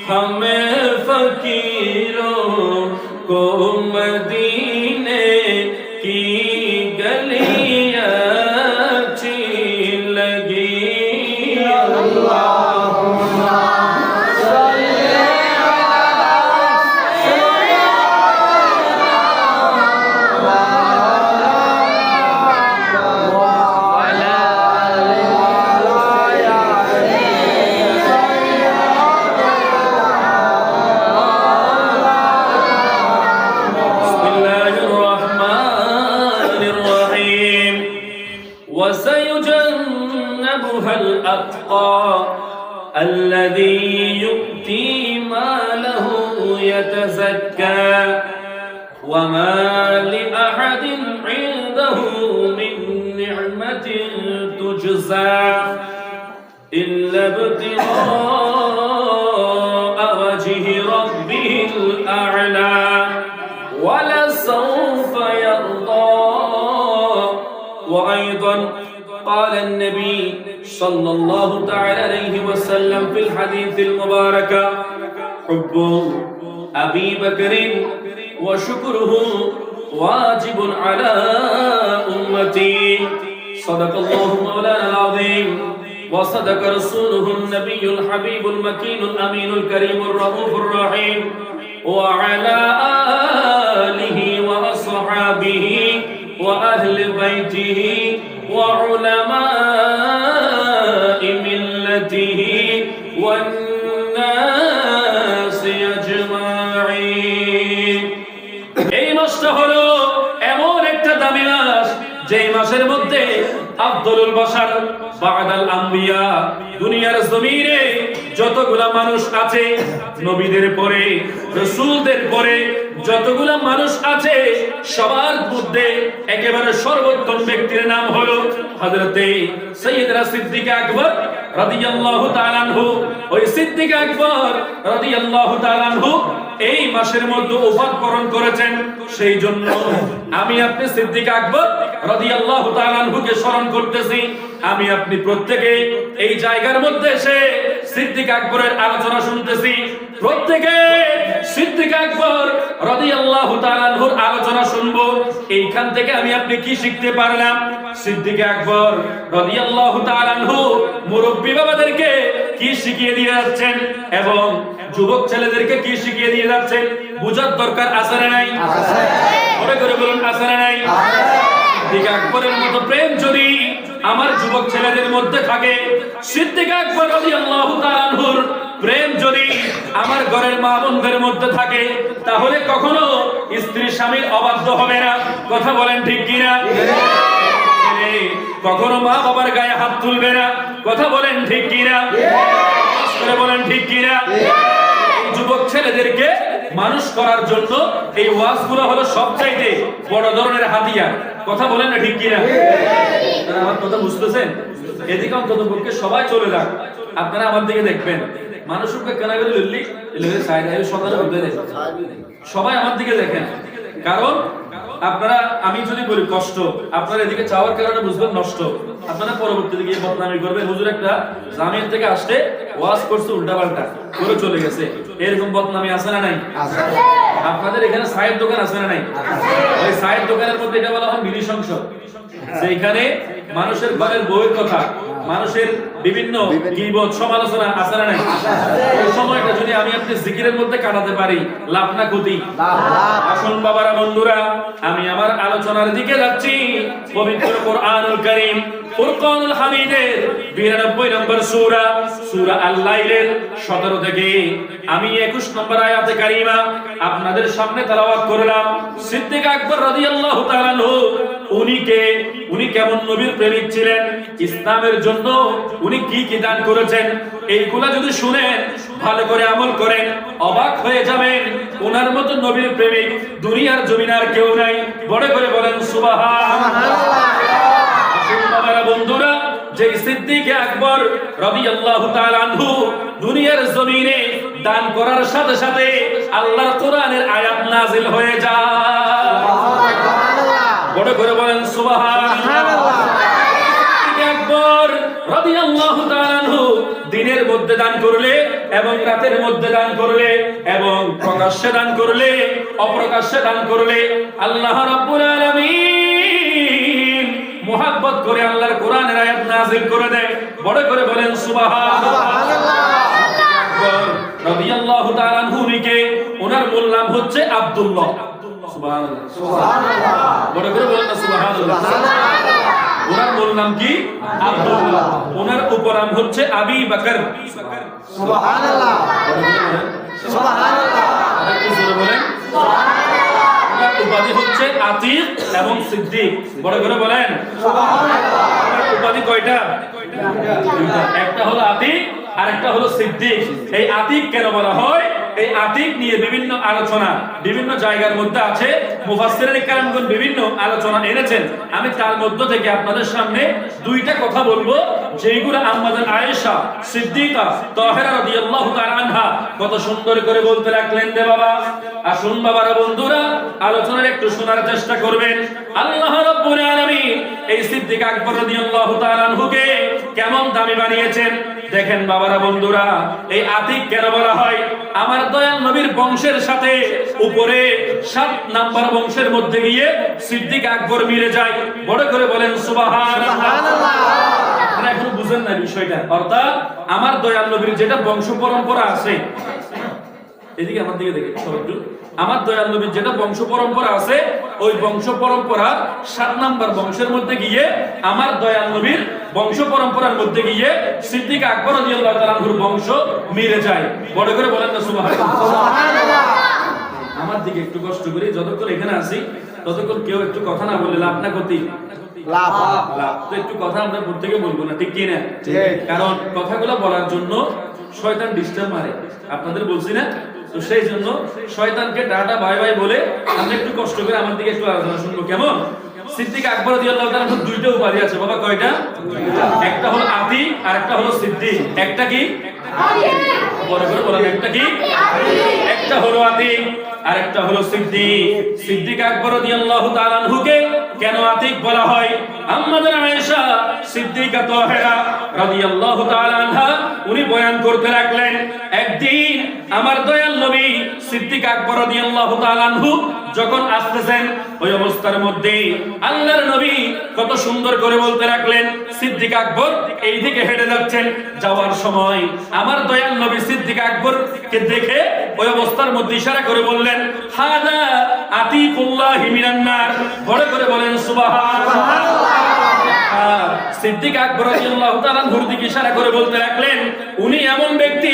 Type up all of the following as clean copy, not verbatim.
हमें फकीरों को मदीने की गलियां अच्छी लगी। وسيجنبها الأتقى الذي يؤتي ماله يتزكى وما لأحد عنده من نعمة تجزى إلا ابتغاء وجه ربه الأعلى ولسوف يرضى. وأيضا قال النبي صلى الله تعالى عليه وسلم في الحديث المبارك حب أبي بكر وشكره واجب على أمتي. صدق الله مولانا العظيم وصدق رسوله النبي الحبيب المكين الأمين الكريم الرؤوف الرحيم وعلى آله وأصحابه وأهل بيته وعلماء ملته والناس أجمعين. এই মাসটা হলো এমন একটা দামি মাস যেই মাসের মধ্যে আফদলুল বাশার বা'দাল আম্বিয়া দুনিয়ার জমিনে যতগুলা মানুষ আছে নবীদের পরে রাসূলদের পরে যতগুলা মানুষ আছে সবার মধ্যে একেবারে সর্বোত্তম ব্যক্তির নাম হলো হযরতে সাইয়েদনা সিদ্দিক আকবর রাদিয়াল্লাহু তাআলা আনহু। ওই সিদ্দিক আকবর রাদিয়াল্লাহু তাআলা আনহু এই মাসের মধ্যে ওফাত বরণ করেছেন। সেই জন্য আমি আপনি সিদ্দিক আকবর রাদিয়াল্লাহু তাআলা আনহুকে স্মরণ করতেছি। আমি আপনি প্রত্যেকে এই জায়গার মধ্যে এসে সিদ্দিক আকবরের আলোচনা শুনতেছি। প্রত্যেকে সিদ্দিক আকবর রাদিয়াল্লাহু তাআলা আনহুর আলোচনা শুনবো। এইখান থেকে আমি আপনি কি শিখতে পারলাম? সিদ্দিক আকবর রাদিয়াল্লাহু তাআলা আনহু মুরব্বি বাবাদেরকে কি শিখিয়ে দিয়ে যাচ্ছেন এবং যুবক ছেলেদেরকে কি শিখিয়ে দিয়ে যাচ্ছেন বুঝার দরকার আছে না নাই? মনে করে বলুন আছে না নাই? সিদ্দিক আকবরের মতো প্রেম যদি আমার যুবক ছেলেদের মধ্যে থাকে, সিদ্দিক আকবর রাদিয়াল্লাহু তাআলা আনহুর প্রেম যদি আমার ঘরের মা বোনদের মধ্যে থাকে, তাহলে কখনো স্ত্রী স্বামীর অবাধ্য হবে না। কথা বলেন ঠিক কিনা? কখনো মা বাবার গায়ে হাত তুলবে না। কথা বলেন ঠিক কিনা? বলেন ঠিক কিনা? যুবক ছেলেদেরকে মানুষ করার জন্য এই ওয়াজগুলো হলো সবচাইতে বড় ধরনের হাতিয়ার। কথা বলেন না ঠিক কিনা? আমার কথা বুঝতেছেন? এদিকে অন্তত পক্ষে সবাই চলে যাক, আপনারা আমার দিকে দেখবেন। মানুষকে কেনা করে লইলি এলাকায় সাইড আই সকালে উঠে দেখেন, সবাই আমার দিকে দেখেন। কারণ আপনারা, আমি যদি বলি কষ্ট, আপনারা এদিকে চাওয়ার কারণে বুঝবেন নষ্ট। আপনারা পরবর্তীতে গিয়ে বদনামি করবেন, হুজুর একটা জামিয়া থেকে আসতে ওয়াজ করছে উল্টাপাল্টা করে চলে গেছে, এরকম বদনামি আছে না নাই? আপনাদের এখানে চায়ের দোকান আছে না নাই? ওই চায়ের দোকানের মধ্যে এটা বলা হয় মিনি সংসদ, যেখানে মানুষের ঘরের বউয়ের কথা, মানুষের বিভিন্ন গীবত সমালোচনা আছে না নাই? এই সময়টা যদি আমি আপনি জিকিরের মধ্যে কাটাতে পারি, লাভ না ক্ষতি? আসুন বাবারা, বন্ধুরা, আমি আমার আলোচনার দিকে যাচ্ছি। পবিত্র কোরআনুল কারীম ফুরকানুল হামিদের 92 নম্বর সূরা, সূরা আল-লাইলের 17 থেকে আমি 21 নম্বর আয়াতে কারিমা আপনাদের সামনে তেলাওয়াত করলাম। সিদ্দিক আকবর রাদিয়াল্লাহু তাআলা আনহু উনি কেমন নবীর প্রেমিক ছিলেন, ইসলামের জন্য উনি কি কি দান করেছেন, এইগুলা যদি শুনেন, ভালো করে আমল করেন, অবাক হয়ে যাবেন। ওনার মতো নবীর প্রেমিক দুনিয়ার জমিনে আর কেউ নাই। বড় করে বলেন সুবহানাল্লাহ। বন্ধুরা, যে সিদ্দিক আকবর রাদিয়াল্লাহু তাআলা আনহু দুনিয়ার জমিনে দান করার সাথে সাথে আল্লাহর কোরআনের আয়াত নাযিল হয়ে যায়। বড় করে বলেন সুবহানাল্লাহ। সিদ্দিক আকবর রাদিয়াল্লাহু তাআলা আনহু দিনের মধ্যে দান করলে এবং রাতের মধ্যে দান করলে এবং প্রকাশ্যে দান করলে অপ্রকাশ্যে দান করলে আল্লাহ রাব্বুল আলামিন মুহাব্বত করে আল্লাহর কোরআনের আয়াত নাযিল করে দেয়। বড় করে বলেন সুবহানাল্লাহ। রাদিয়াল্লাহু তাআলা আনহু কে ওনার মূল নাম হচ্ছে আব্দুল্লাহ। সুবহানাল্লাহ সুবহানাল্লাহ। বড় করে বলেন না সুবহানাল্লাহ। ওনার মূল নাম কি? আব্দুল্লাহ। ওনার উপনাম হচ্ছে আবি বকর। সুবহানাল্লাহ সুবহানাল্লাহ। আরেকটু জোরে বলেন সুবহানাল্লাহ। ওনার উপাধি হচ্ছে আতীক এবং সিদ্দিক। বড় করে বলেন সুবহানাল্লাহ। ওনার উপাধি কয়টা? দুইটা। একটা হলো আতীক আর একটা হলো সিদ্দিক। এই আতীক কেন বলা হয়? এই আতীক নিয়ে বিভিন্ন আলোচনা বিভিন্ন জায়গার মধ্যে আছে। মুফাসসিরিন কেরামগণ বিভিন্ন আলোচনা এনেছেন। আমি তার মধ্য থেকে আপনাদের সামনে দুইটা কথা বলবো, যেগুলো আম্মাজান আয়েশা সিদ্দিকা তাহেরা রাদিয়াল্লাহু তাআলা আনহা কত সুন্দর করে বলতে লাগলেন। রে বাবা, আসুন বাবারা, বন্ধুরা, আলোচনার একটু শোনার চেষ্টা করবেন। আল্লাহ রাব্বুল আলামিন এই সিদ্দিক আকবর রাদিয়াল্লাহু তাআলা আনহুকে কেমন দামি বানিয়েছেন দেখেন বাবারা, বন্ধুরা। এই আতীক কেন বলা হয়? আমার দয়াল নবীর বংশের সাথে উপরে 7 নাম্বার বংশের মধ্যে গিয়ে সিদ্দিক আকবর মিলে যায়। বড় করে বলেন সুবহানাল্লাহ। আপনারা এখন বুঝেন না বিষয়টা। অর্থাৎ আমার দয়াল নবীর যেটা বংশ পরম্পরা আছে, এদিকে আমার দিকে দেখে সবাই একটু, আমার দয়াল নবীর যেটা বংশ পরম্পরা আছে, ওই বংশ পরম্পরা 7 নাম্বার বংশের মধ্যে গিয়ে আমার দয়াল নবীর বংশ পরম্পরার মধ্যে গিয়ে সিদ্দিক আকবর রাদিয়াল্লাহু তাআলা আনহুর বংশ মিলে যায়। বড় করে বলেন না সুবহানাল্লাহ। আমার দিকে একটু কষ্ট করি, যতক্ষণ এখানে আছি ততক্ষণ কেউ একটু কথা না বললে লাভ না ক্ষতি? লাভ। তো একটু কথা আমরা প্রত্যেকে বলবো না, ঠিক কি না? কারণ কথাগুলো বলার জন্য শয়তান ডিস্টার্ব মারে, আপনাদের বলছি না? তো সেই জন্য শয়তানকে টাটা বাই বাই বলে আমরা একটু কষ্ট করে আমার দিকে একটু আলোচনা শুনবো, কেমন? সিদ্দিক আকবর রাদিয়াল্লাহু তাআলা আনহুর দুইটা উপাধি আছে বাবা। কয়টা? একটা হলো আতীক আর একটা হলো সিদ্দিক। একটা কি? বড় করে বলেন, একটা কি? একটা হলো আতীক আর একটা হলো সিদ্দিক। সিদ্দিক আকবর রাদিয়াল্লাহু তাআলা আনহুকে কেন আতীক বলা হয়? আম্মাজান আয়েশা সিদ্দিকা তাহেরা রাদিয়াল্লাহু তাআলা আনহা উনি বয়ান করতে লাগলেন, একদিন আমার দয়াল নবী সিদ্দিক আকবর রাদিয়াল্লাহু তাআলা আনহু যখন আসতেছেন, ওই অবস্থার মধ্যে আল্লাহর নবী কত সুন্দর করে বলতে লাগলেন, সিদ্দিক আকবর এই দিকে হেঁটে যাচ্ছেন। যাওয়ার সময় আমার দয়াল নবী সিদ্দিক আকবরকে দেখে ওই অবস্থার মধ্যে ইশারা করে বললেন, হাদা আতীকুল্লাহি মিনান নার। বড় করে বলেন সুবহানাল্লাহ। সিদ্দিক আকবর রাদিয়াল্লাহু তাআলা আনহুর দিকে ইশারা করে বলতে লাগলেন, উনি এমন ব্যক্তি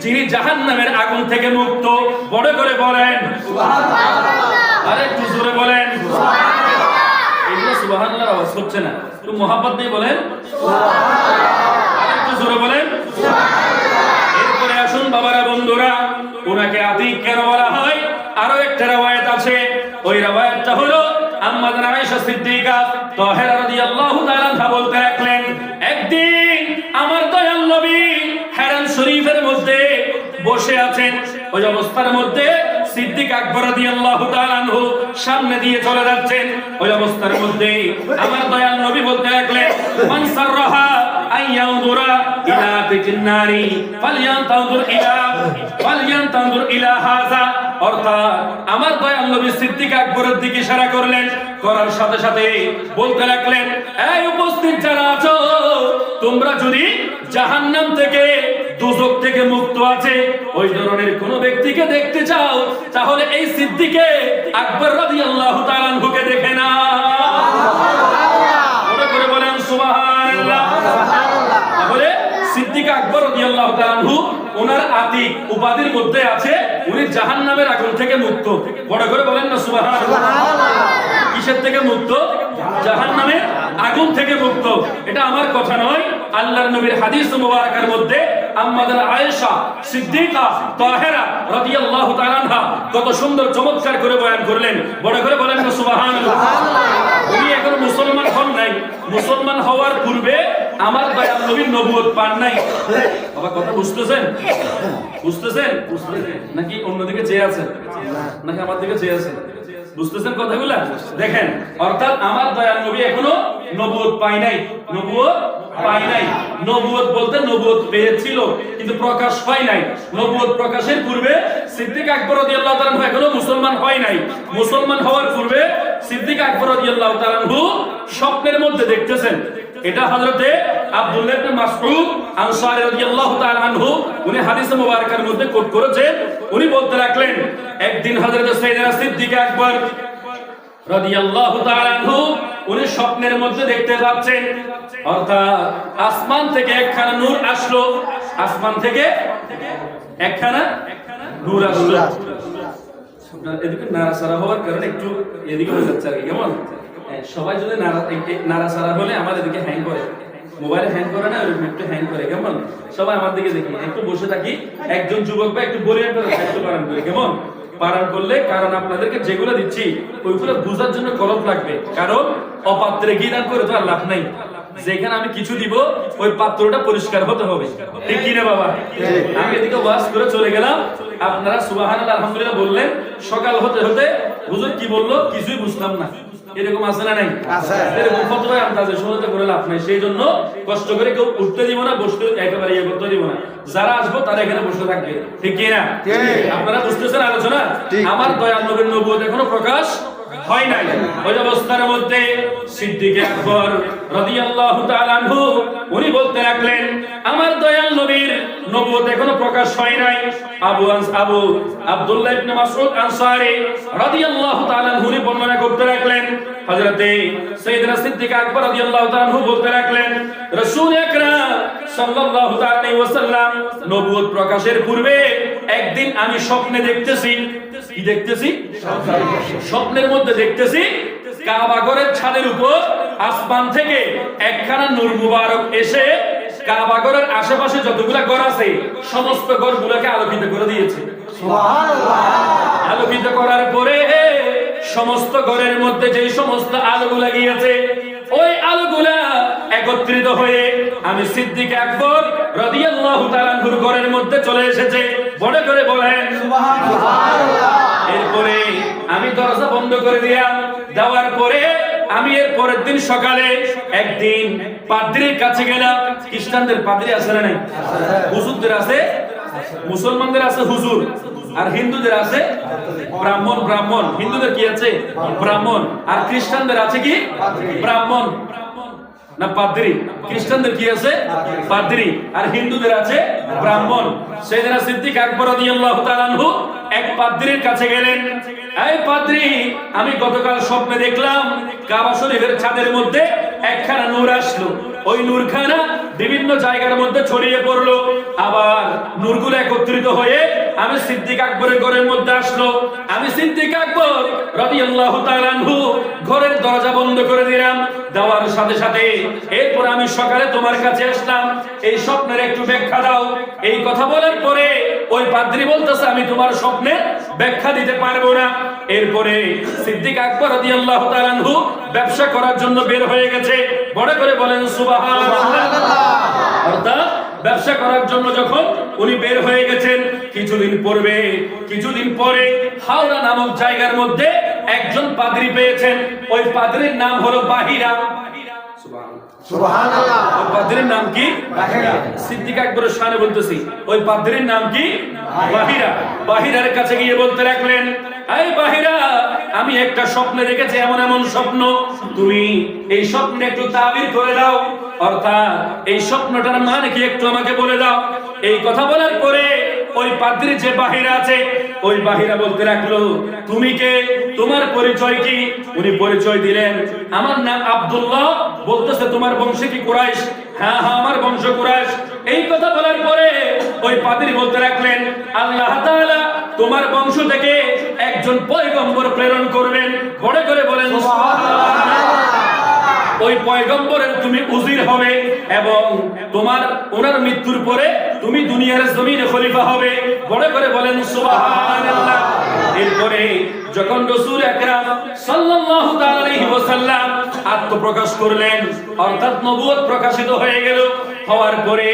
যিনি জাহান্নামের আগুন থেকে মুক্ত। বড় করে বলেন সুবহানাল্লাহ। আরে একটু জোরে বলেন সুবহানাল্লাহ। এগুলো সুবহানাল্লাহর আওয়াজ হচ্ছে না, একটু মোহাব্বত দিয়ে বলেন সুবহানাল্লাহ। আরে একটু জোরে বলেন সুবহানাল্লাহ। এরপরে আসুন বাবারা, বন্ধুরা, ওনাকে আতীক কেন বলা হয়? আরো একটা রওয়ায়াত আছে। ওই রওয়ায়াতটা হলো আম্মাজান আয়েশা সিদ্দিকা তাহেরা রাদিয়াল্লাহু তাআলা আনহা বলতে লাগলেন, একদিন আমার দয়াল নবী হেরান শরীফের মধ্যে বসে আছেন। ওই অবস্থার মধ্যে সিদ্দিক আকবর রাদিয়াল্লাহু তাআলা আনহু সামনে দিয়ে চলে যাচ্ছেন। ওই অবস্থার মধ্যে আমার দয়াল নবী বলতে লাগলেন, মান সাররাহা আইয়াউদুরা ইলা ফিতিন্নারি ফালয়ানতাযুর ইলা হাযা। অর্থাৎ আমার দয়াল নবী সিদ্দিক আকবরের দিকে ইশারা করলেন, করার সাথে সাথে বলতে লাগলেন, এই উপস্থিত যারা আছো, তোমরা যদি জাহান্নাম থেকে দুজক থেকে মুক্ত আছে ওই ধরনের কোন ব্যক্তিকে দেখতে চাও, তাহলে এই সিদ্দিকে আকবর রাদিয়াল্লাহু তাআলা আনহুকে দেখে না। ওরা করে বলেন সুবহানাল্লাহ। তাহলে সিদ্দিক আকবর রাদিয়াল্লাহু তাআলা আনহু ওনার আতীক উপাধির মধ্যে আছে উনি জাহান্নামের আগুন থেকে মুক্ত। বড় করে বলেন না সুবহানাল্লাহ। কিসের থেকে মুক্ত? জাহান্নামের আগুন থেকে মুক্ত। এটা আমার কথা নয়, আল্লাহর নবীর হাদিস মুবারাকার মধ্যে আম্মাজান আয়েশা সিদ্দিকা তাহেরা রাদিয়াল্লাহু তাআলা আনহা কত সুন্দর চমৎকার করে বয়ান করলেন। বড় করে বলেন না সুবহানাল্লাহ। উনি এখন মুসলমান হন নাই, মুসলমান হওয়ার পূর্বে আমার দয়াল নবীর নবুয়ত পান নাই। বাবা কথা বুঝতেছেন? বুঝতেছেন নাকি অন্যদিকে চেয়ে আছেন, নাকি আমার দিকে চেয়ে আছেন? বুঝতেছেন কথাগুলা? দেখেন, অর্থাৎ আমার দয়াল নবী এখনো নবুয়ত পায় নাই, নবুয়ত পায় নাই। নবুয়ত বলতে নবুয়ত পেয়েছিল কিন্তু প্রকাশ পায় নাই। নবুয়ত প্রকাশের পূর্বে সিদ্দিক আকবর রাদিয়াল্লাহু তাআলা এখনো মুসলমান হয় নাই। মুসলমান হওয়ার পূর্বে সিদ্দিক আকবর রাদিয়াল্লাহু তাআলা স্বপ্নের মধ্যে দেখতেছেন। এটা হযরতে আব্দুল্লাহ ইবনে মাসউদ আনসারী রাদিয়াল্লাহু তাআলা আনহু উনি হাদিসে মুবারাকার মধ্যে কোট করেছেন। উনি বলতে লাগলেন একদিন হযরত সাইয়েদনা সিদ্দিক আকবর রাদিয়াল্লাহু তাআলা আনহু উনি স্বপ্নের মধ্যে দেখতে পাচ্ছেন অর্থাৎ আসমান থেকে একখানা নূর আসলো, আসমান থেকে একখানা নূর আসলো। এদিকে নাড়াচাড়া হওয়ার কারণে একটু এদিকে হয়ে যাচ্ছে আর কি, কেমন সবাই যদি নাড়াচাড়া হলে আমার এদিকে হ্যাং করে, মোবাইলে হ্যাং করে না, একটু হ্যাং করে, কেমন সবাই আমার দিকে দেখি, একটু বসে থাকি, একজন যুবক বা একটু বলিয়ান করে একটু পালন করি, কেমন পালন করলে, কারণ আপনাদেরকে যেগুলো দিচ্ছি ওইগুলো বোঝার জন্য কলম লাগবে, কারণ অপাত্রে ঘি দান করে তো আর লাভ নাই। যেখানে আমি কিছু দিব ওই পাত্রটা পরিষ্কার হতে হবে, ঠিক কি না বাবা? আমি এদিকে ওয়াজ করে চলে গেলাম, আপনারা সুবহানাল্লাহ আলহামদুলিল্লাহ বললেন, সকাল হতে হতে হুজুর কি বললো কিছুই বুঝলাম না, এরকম আছে না নাই? এরকম ফতোয়া আন্দাজে শুনতে করে লাভ নাই। সেই জন্য কষ্ট করে কেউ উঠতে দিব না, বসতে একেবারে ইয়ে করতে দিব না। যারা আসবো তারা এখানে বসে থাকবে, ঠিক কি না? আপনারা বুঝতেছেন আলোচনা? আমার দয়াল নবীর নবুয়ত এখনো প্রকাশ হয় নাই। ওই অবস্থার মধ্যে সিদ্দিক আকবর রাদিয়াল্লাহু তাআলা আনহু উনি বলতে লাগলেন আমার দয়াল নবীর নবুয়ত এখনো প্রকাশ হয় নাই। আবু আব্দুল্লাহ ইবনে মাসউদ আনসারী রাদিয়াল্লাহু তাআলা আনহু বর্ণনা করতে লাগলেন হযরতে সাইয়েদনা সিদ্দিক আকবর রাদিয়াল্লাহু তাআলা আনহু বলতে লাগলেন রাসূল আকরাম সাল্লাল্লাহু তাআলা আলাইহি ওয়াসাল্লাম নবুয়ত প্রকাশের পূর্বে একদিন আমি স্বপ্নে দেখতেছি। কি দেখতেছি? স্বপ্নের মধ্যে দেখতেছি কাবা ঘরের ছাদের উপর আসমান থেকে একখানা নূর মুবারক এসে কাবা ঘরের আশেপাশে যতগুলা ঘর আছে সমস্ত ঘরগুলোকে আলোকিত করে দিয়েছে। সুবহানাল্লাহ। আলোকিত করার পরে সমস্ত ঘরের মধ্যে যেই সমস্ত আলোগুলা গিয়েছে ওই আলোগুলা একত্রিত হয়ে আমি সিদ্দিক আকবর রাদিয়াল্লাহু তাআলা আনহুর ঘরের মধ্যে চলে এসেছে। বড় করে বলেন সুবহানাল্লাহ। এরপরে আমি দরজা বন্ধ করে দিলাম, দেওয়ার পরে আমি এর পরের দিন সকালে একদিন পাদ্রীর কাছে গেলাম। খ্রিস্টানদের পাদ্রী আছে না নাই? হুজুরদের আছে, মুসলমানদের আছে হুজুর, আর হিন্দুদের আছে ব্রাহ্মণ। ব্রাহ্মণ হিন্দুদের কি আছে? ব্রাহ্মণ। আর খ্রিস্টানদের আছে কি? ব্রাহ্মণ না পাদ্রী। খ্রিস্টানদের কি আছে? পাদ্রী। আর হিন্দুদের আছে ব্রাহ্মণ। সাইয়েদনা সিদ্দিক আকবর রাদিয়াল্লাহু তাআলা আনহু এক পাদ্রীর কাছে গেলেন। এই পাদ্রী, আমি গতকাল স্বপ্নে দেখলাম কাবা শরীফের ছাদের মধ্যে একখানা নূর আসলো। ওই নূরখানা বিভিন্ন জায়গার মধ্যে ছড়িয়ে পড়লো, আবার নূরগুলো একত্রিত হয়ে আমি সিদ্দিক আকবরের ঘরের মধ্যে আসলো। আমি সিদ্দিক আকবর রাদিয়াল্লাহু তাআলা আনহু ঘরের দরজা বন্ধ করে দিলাম। দেওয়ার সাথে সাথে এরপর আমি সকালে তোমার কাছে আসলাম, এই স্বপ্নের একটু ব্যাখ্যা দাও। এই কথা বলার পরে ওই পাদ্রী বলতেছে আমি তোমার স্বপ্নের ব্যাখ্যা দিতে পারবো না। এরপরে সিদ্দিক আকবর রাদিয়াল্লাহু তাআলা আনহু ব্যবসা করার জন্য বের হয়ে গেছে। বড় করে বলেন সুবহানাল্লাহ। অর্থাৎ ব্যবসা করার জন্য যখন উনি বের হয়ে গেছেন, কিছুদিন পরে হাওড়া নামক জায়গার মধ্যে একজন পাদ্রী পেয়েছেন। ওই পাদ্রীর নাম হলো বাহিরা। সুবহানাল্লাহ। ওই পাদ্রীর নাম কি? বাহিরা। সিদ্দিক আকবরের শানে বলতেছি, ওই পাদ্রীর নাম কি? বাহিরা। বাহিরার কাছে গিয়ে বলতে লাগলেন এই বাহিরা, আমি একটা স্বপ্নে দেখেছি, এমন এমন স্বপ্ন, তুমি এই স্বপ্নে একটু তাবির করে দাও, অর্থাৎ এই স্বপ্নটার মানে কি একটু আমাকে বলে দাও। এই কথা বলার পরে ওই পাদ্রী যে বাহিরা আছে, ওই বাহিরা বলতে লাগলো তুমি কে, তোমার পরিচয় কি? উনি পরিচয় দিলেন, আমার নাম আব্দুল্লাহ। বলতেছে তোমার বংশ কি কুরাইশ? হ্যাঁ হ্যাঁ, আমার বংশ কুরাইশ। এই কথা বলার পরে ওই পাদ্রী বলতে লাগলেন আল্লাহ তাআলা তোমার বংশ থেকে একজন পয়গম্বর প্রেরণ করবেন। বড় করে বলেন সুবহানাল্লাহ। ওই পয়গম্বরের তুমি উজির হবে এবং ওনার মৃত্যুর পরে তুমি দুনিয়ার জমিনে খলিফা হবে। বড় করে বলেন সুবহানাল্লাহ। এরপরে যখন রাসূল আকরাম সাল্লাল্লাহু তাআলা আলাইহি ওয়াসাল্লাম আত্মপ্রকাশ করলেন, অর্থাৎ নবুয়ত প্রকাশিত হয়ে গেল। হওয়ার পরে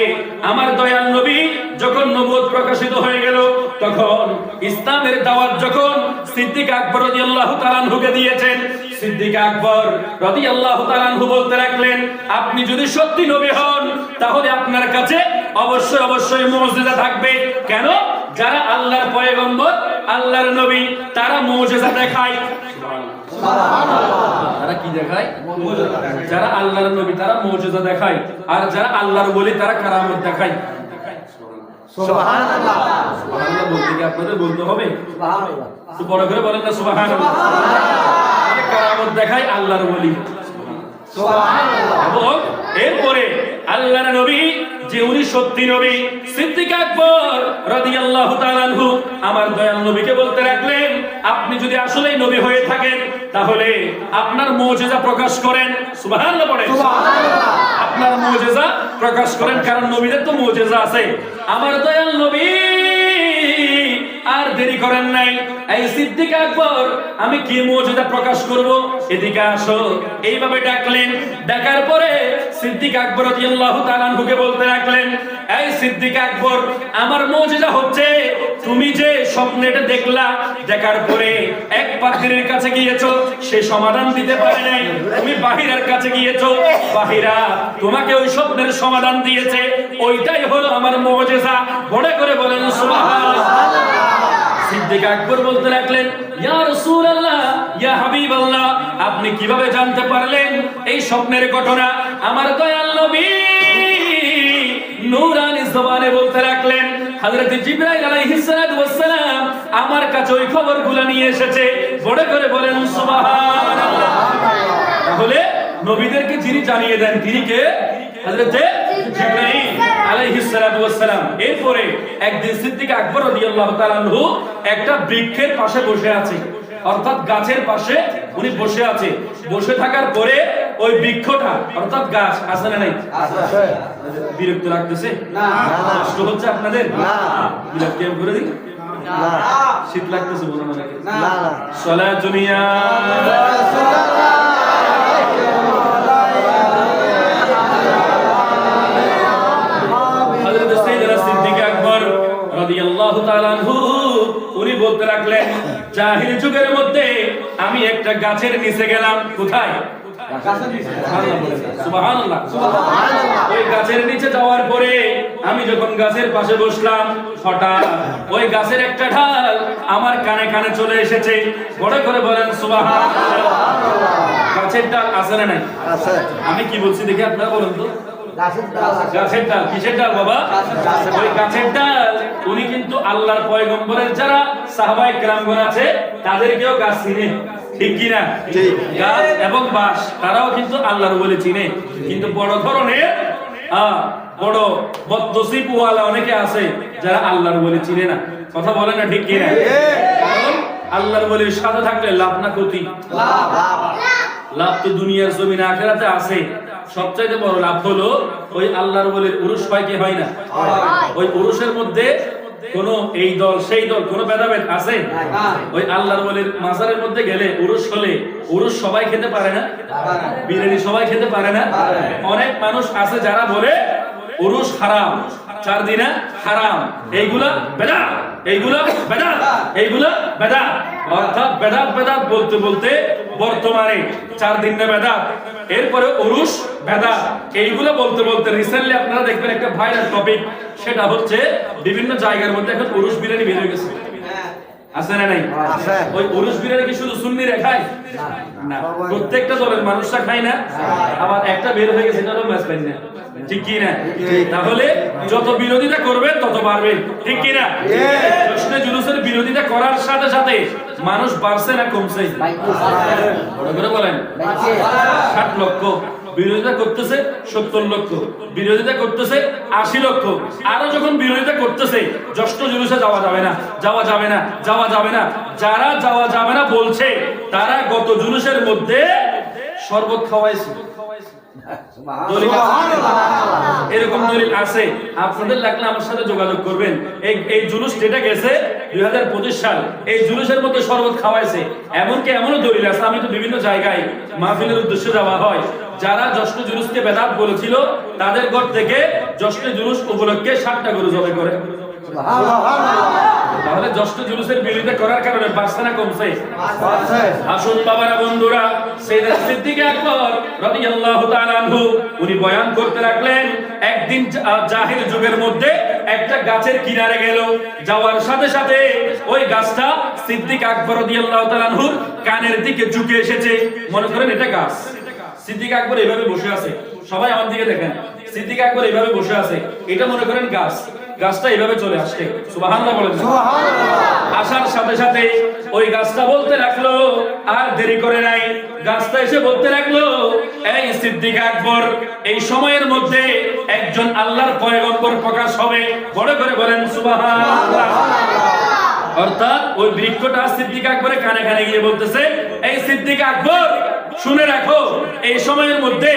আমার দয়াল নবী যখন নবুয়ত প্রকাশিত হয়ে গেল, তখন ইসলামের দাওয়াত যখন সিদ্দিক আকবর রাদিয়াল্লাহু তাআলা আনহুকে দিয়েছেন, সিদ্দিক আকবর রাদিয়াল্লাহু তাআলা আনহু বলতে লাগলেন, আপনি যদি সত্যি নবী হন তাহলে আপনার কাছে অবশ্যই অবশ্যই মুজিজা থাকবে। কেন? যারা আল্লাহর পয়গম্বর, আল্লাহর নবী, তারা মুজিজা দেখায়। তারা কি দেখায়? যারা আল্লাহর নবী তারা মুজিজা দেখায়, আর যারা আল্লাহর ওলি তারা কারামত দেখায়। সুবহানাল্লাহ। সুবহানাল্লাহ বলতে কি আপনাদের বলতে হবে? সুবহানাল্লাহ। তো বড় করে বলেন না সুবহানাল্লাহ। মানে কারামত দেখায় আল্লাহর ওলি। সুবহানাল্লাহ। এবং এরপরে আল্লাহর নবী যে উনি সত্যি নবী, সিদ্দিক আকবর রাদিয়াল্লাহু তাআলা আনহু আমার দয়াল নবীকে বলতে লাগলেন, আপনি যদি আসলেই নবী হয়ে থাকেন তাহলে আপনার মুজিজা প্রকাশ করেন। সুবহানাল্লাহ পড়েন। সুবহানাল্লাহ। আপনার মুজিজা প্রকাশ করেন, কারণ নবীদের তো মুজিজা আছে। আমার দয়াল নবী আর দেরি করেন নাই, এই সিদ্দিক আকবর আমি কি মুজিজা প্রকাশ করব, এদিকে আসো। এইভাবে ডাকলেন। ডাকার পরে সিদ্দিক আকবর রাদিয়াল্লাহু তাআলা আনহুকে বলতে লাগলেন, এই সিদ্দিক আকবর, আমার মুজিজা হচ্ছে তুমি যে স্বপ্নটা দেখলা, দেখার পরে এক পাখির কাছে গিয়েছো, সে সমাধান দিতে পারে নাই। তুমি বাহিরার কাছে গিয়েছো, বাহিরা তোমাকে ওই স্বপ্নের সমাধান দিয়েছে। ওইটাই হলো আমার মুজিজা। বড় করে বলেন সুবহানাল্লাহ। সিদ্দিক আকবর বলতে লাগলেন, ইয়া রাসূলুল্লাহ, ইয়া হাবিবাল্লাহ, আপনি কিভাবে জানতে পারলেন এই স্বপ্নের ঘটনা? আমার দয়াল নবী নূরানী জবানে বলতে লাগলেন, হযরত জিবরাইল আলাইহিস সালাতু ওয়াস সালাম আমার কাছে ওই খবরগুলো নিয়ে এসেছে। বড় করে বলেন সুবহানাল্লাহ। তাহলে নবীদেরকে যিনি জানিয়ে দেন তিনি কে? হযরত জিবরাইল আলাইহিস সালাতু ওয়াস সালাম। এরপরে একদিন সিদ্দিক আকবর রাদিয়াল্লাহু তাআলা আনহু একটা বৃক্ষের পাশে বসে আছে, অর্থাৎ গাছের পাশে উনি বসে আছে। বসে থাকার পরে ওই বৃক্ষটা অর্থাৎ গাছ আছে না নাই? আছে। বিরক্ত লাগতেছে? না। কষ্ট হচ্ছে আপনাদের? না। বিরক্ত কেমন করে দিন? না। শীত লাগতেছে বলুন আমাকে। না না। সালাতুন ইয়া হযরত সাইয়েদনা সিদ্দিক আকবর রাদিয়াল্লাহু তাআলা আনহু উনি বলতে লাগলেন, জাহিলি যুগের মধ্যে আমি একটা গাছের নিচে গেলাম। কোথায়? সুবহানাল্লাহ। সুবহানাল্লাহ। ওই গাছের নিচে যাওয়ার পরে আমি যখন গাছের পাশে বসলাম, হঠাৎ ওই গাছের একটা ঢাল আমার কানে কানে চলে এসেছে। বড় করে বলেন সুবহানাল্লাহ। গাছের ডাল আছে না নাই? আছে। আমি কি বলছি দেখি আপনারা বলুন তো। গাছের ডাল আছে। গাছের ডাল কিসের ডাল বাবা? গাছের ডাল। ওই গাছের ডাল উনি কিন্তু আল্লাহর পয়গম্বরের যারা সাহাবায়ে কেরামগণ আছে তাদেরকেও গাছ চিনে, ঠিক কি না? ঠিক। গাছ এবং বাঁশ তারাও কিন্তু আল্লাহর বলে চিনে। কিন্তু বড় ধরনের বড় বদনসিব ওয়ালা অনেকে আছে যারা আল্লাহর বলে চিনে না। কথা বলে না, ঠিক কি না? কারণ আল্লাহর বলির সাথে থাকলে লাভ না ক্ষতি? লাভ। লাভ তো দুনিয়ার জমিনে আখিরাতে আছে। সবচাইতে বড় লাভ হলো ওই আল্লাহর বলির উরুস হয় কি হয় না? ওই উরুসের মধ্যে কোন এই দল সেই দল কোন ভেদাভেদ আছে? ওই আল্লাহর বলির মাজারের মধ্যে গেলে উরুস হলে উরুস সবাই খেতে পারে না, বিরিয়ানি সবাই খেতে পারে না। অনেক মানুষ আছে যারা বলে উরুস হারাম, 4 দিনা হারাম, এইগুলা বেদাত, এইগুলা বেদাত, এইগুলা বেদাত। অর্থাৎ বেদাত বেদাত বলতে বলতে বর্তমানে 4 দিন না বেদাত, এরপরে উরুস বেদাত, এইগুলা বলতে বলতে রিসেন্টলি আপনারা দেখবেন একটা ভাইরাল টপিক, সেটা হচ্ছে বিভিন্ন জায়গার মধ্যে এখন উরুস বিরিয়ানি বের হয়ে গেছে। আছে না নাই? আছে। ওই উরুস বিরিয়ানি কি শুধু সুন্নিরা খায়? না, প্রত্যেকটা দলের মানুষরা খায় না। আবার একটা বের হয়ে গেছে, এটা হলো ম্যাচবাইন না, ঠিক কি না? তাহলে যত বিরোধিতা করবে তত বাড়বে, ঠিক কি না? জশ্নে জুলুসের বিরোধিতা করার সাথে সাথে মানুষ বাড়ছে না কমছে? বড় করে বলেন। 60 লক্ষ বিরোধিতা করতেছে, 70 লক্ষ বিরোধিতা করতেছে, 80 লক্ষ। আরো যখন বিরোধিতা করতেছে জশ্ন জুলুসে যাওয়া যাবে না, যাওয়া যাবে না, যাওয়া যাবে না। যারা যাওয়া যাবে না বলছে তারা গত জুলুসের মধ্যে শরবত খাওয়াইছে। দলিল আছে? এরকম দলিল আছে। আপনাদের লাগলে আমার সাথে যোগাযোগ করবেন। এই জুলুস যেটা গেছে 2025 সাল, এই জুলুসের মধ্যে শরবত খাওয়াইছে। এমনকি এমনও দলিল আছে, আমি তো বিভিন্ন জায়গায় মাহফিলের উদ্দেশ্যে যাওয়া হয়, যারা জশ্ন জুলুসকে বেদাত বলেছিল তাদের ঘর থেকে জশ্ন জুলুস উপলক্ষে 60টা গরু জবাই করে। তাহলে 10টা জুলুসের বিরোধিতা করার কারণে বাড়ছে না কমছে? আছে। আসুন বাবারা, বন্ধুরা, সাইয়েদনা সিদ্দিক আকবর রাদিয়াল্লাহু তাআলা আনহু উনি বয়ান করতে লাগলেন। একদিন জাহিল যুগের মধ্যে একটা গাছের কিনারে গেল, যাওয়ার সাথে সাথে ওই গাছটা সিদ্দিক আকবর রাদিয়াল্লাহু তাআলা আনহুর কানের দিকে ঝুঁকে এসেছে। মনে করেন এটা গাছ, সিদ্দিক আকবর এইভাবে বসে আছে, সবাই আমার দিকে দেখেন, সিদ্দিক আকবর এইভাবে বসে আছে, এটা মনে করেন গাছ, গাছটা এইভাবে চলে আসছে। সুবহানাল্লাহ বলেন। আসার সাথে সাথে ওই গাছটা বলতে লাগলো, আর দেরি করে নাই, গাছটা এসে বলতে লাগলো, এই সিদ্দিক আকবর, এই সময়ের মধ্যে একজন আল্লাহর পয়গম্বর প্রকাশ হবে। বড় করে বলেন সুবহানাল্লাহ। অর্থাৎ ওই বৃক্ষটা সিদ্দিক আকবরের কানে কানে গিয়ে বলতেছে, এই সিদ্দিক আকবর, শুনে রাখো, এই সময়ের মধ্যে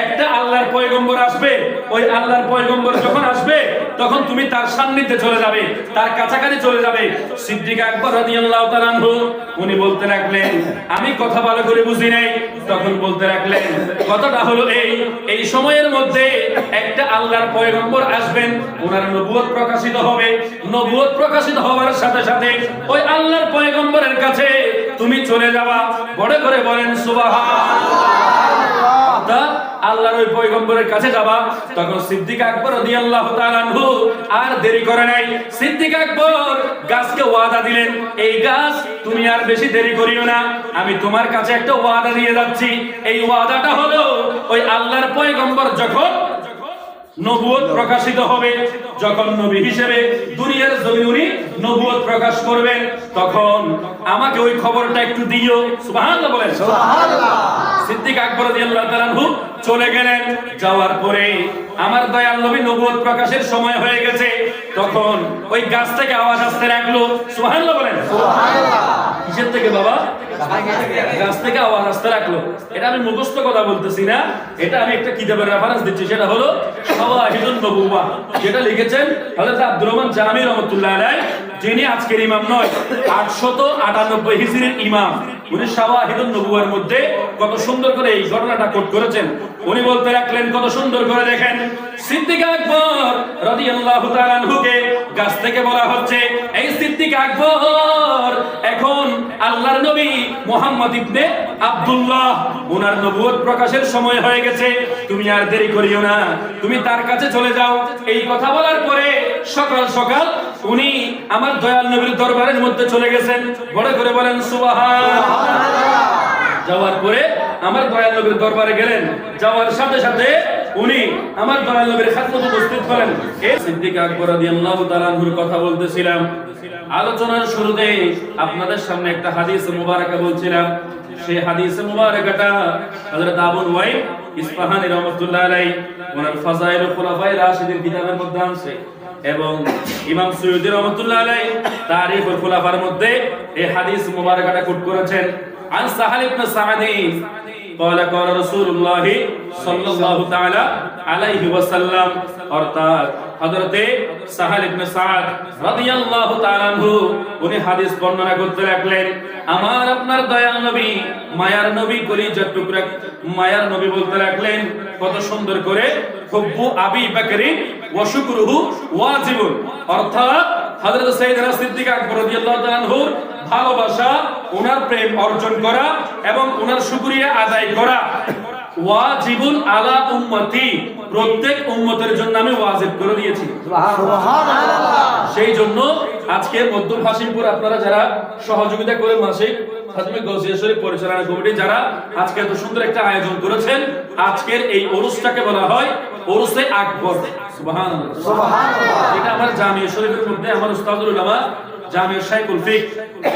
একটা আল্লাহর পয়গম্বর আসবে। ওই আল্লাহর পয়গম্বর যখন আসবে তখন তুমি তার সান্নিধ্যে চলে যাবে, তার কাছাকাছি চলে যাবে। সিদ্দিক আকবর রাদিয়াল্লাহু তাআলা আনহু উনি বলতে লাগলেন, আমি কথা ভালো করে বুঝি নাই। তখন বলতে লাগলেন, কথাটা হলো এই সময়ের মধ্যে একটা আল্লাহর পয়গম্বর আসবেন, ওনার নবুয়ত প্রকাশিত হবে। নবুয়ত প্রকাশিত হওয়ার সাথে সাথে ওই আল্লাহর পয়গম্বরের কাছে তুমি চলে যাবা। বড় করে বলেন সুবহানাল্লাহ। আল্লাহর ওই পয়গম্বরের কাছে যাবা। তখন সিদ্দিক আকবর রাদিয়াল্লাহু তাআলা আনহু আর দেরি করে নাই। সিদ্দিক আকবর গাছকে ওয়াদা দিলেন, এই গাছ তুমি আর বেশি দেরি করিও না, আমি তোমার কাছে একটা ওয়াদা দিয়ে যাচ্ছি। এই ওয়াদাটা হলো, ওই আল্লাহর পয়গম্বর যখন নবুয়ত প্রকাশিত হবে, যখন নবী হিসেবে দুনিয়ার জমিনে উনি নবুয়ত প্রকাশ করবেন, তখন আমাকে ওই খবরটা একটু দিও। সুবহানাল্লাহ বলেন। সুবহানাল্লাহ। সিদ্দিক আকবর রাদিয়াল্লাহু তাআলা আনহু চলে গেলেন। যাওয়ার পরে আমার দয়াল নবী নবুয়ত প্রকাশের সময় হয়ে গেছে। তখন ওই গাছ থেকে আওয়াজ আসতে লাগলো। সুবহানাল্লাহ বলেন। সুবহানাল্লাহ। কিসের থেকে বাবা? গাছ থেকে আওয়াজ আসতে লাগলো। এটা আমি মুখস্থ কথা বলতেছি না, এটা আমি একটা কিতাবের রেফারেন্স দিচ্ছি। সেটা হলো শাওয়াহিদুন নবুওয়াহ, যেটা লিখেছেন হযরত আব্দুর রহমান জামি রাহমাতুল্লাহ আলাইহি, যিনি আজকের ইমাম নয়, 898 হিজরির ইমাম। উনি শাওয়াহিদুন নবুওয়ার মধ্যে কত সুন্দর করে এই ঘটনাটা কোট করেছেন। উনি বলতে লাগলেন, কত সুন্দর করে দেখেন, সিদ্দিক আকবর রাদিয়াল্লাহু তাআলা আনহুকে গাছ থেকে বলা হচ্ছে, এই সিদ্দিক আকবর, এখন আল্লাহর নবী মুহাম্মদ ইবনে আব্দুল্লাহ, ওনার নবুয়ত প্রকাশের সময় হয়ে গেছে, তুমি আর দেরি করিও না, তুমি তার কাছে চলে যাও। এই কথা বলার পরে সকাল সকাল উনি আমার দয়াল নবীর দরবারের মধ্যে চলে গেছেন। বড় করে বলেন সুবহানাল্লাহ। যাওয়ার পরে আমার দয়াল নবীর দরবারে গেলেন। যাওয়ার সাথে সাথে উনি আমার দয়াল নবীর খেদমতে উপস্থিত হলেন। এই সিদ্দিক আকবর রাদিয়াল্লাহু তাআলা আনহুর কথা বলতেছিলাম। আলোচনার শুরুতে আপনাদের সামনে একটা হাদিস মুবারাকা বলছিলাম। সেই হাদিস মুবারাকাটা হযরত আবু নুয়াইম ইসফাহানি রাহমাতুল্লাহ আলাইহি ওনার ফাযাইল খুলাফায়ে রাশিদিন কিতাবের মধ্যে আনছে, এবং ইমাম সুয়ুতী রাহমাতুল্লাহ আলাইহি তারিখুল খুলাফার মধ্যে এই হাদিস মুবারাকাটা কোট করেছেন। عن سهل بن سعد قال قال رسول الله صلى الله تعالى عليه وسلم, অর্থাৎ হযরতে সাহাল ইবনে সাদ রাদিয়াল্লাহু তাআলা আনহু উনি হাদিস বর্ণনা করতে লাগলেন, আমার আপনার দয়াল নবী, মায়ার নবী, কলিজার টুকরা মায়ার নবী বলতে লাগলেন, কত সুন্দর করে, হুব্বু আবি বকর ওয়া শুকরুহু ওয়াজিবুন, অর্থাৎ হযরত সাইয়েদনা সিদ্দিক আকবর রাদিয়াল্লাহু তাআলা আনহুর ভালোবাসা, ওনার প্রেম অর্জন করা এবং ওনার শুকরিয়া আদায় করা ওয়াজিবুন আলা উম্মতি, প্রত্যেক উম্মতের জন্য আমি ওয়াজিব করে দিয়েছি। সুবহানাল্লাহ। সেই জন্য আজকে মধ্যম হাসিমপুর আপনারা যারা সহযোগিতা করে মাসিক খাতমে গাউসিয়া শরীফ পরিচালনা কমিটি যারা আজকে এত সুন্দর একটা আয়োজন করেছেন, আজকের এই ওরসটাকে বলা হয় ওরসে আকবর। সুবহানাল্লাহ। সুবহানাল্লাহ। এটা আমার জামিয়া শরীফের মধ্যে আমার উস্তাদুল উলামা জামিয়া শাইখুল ফিক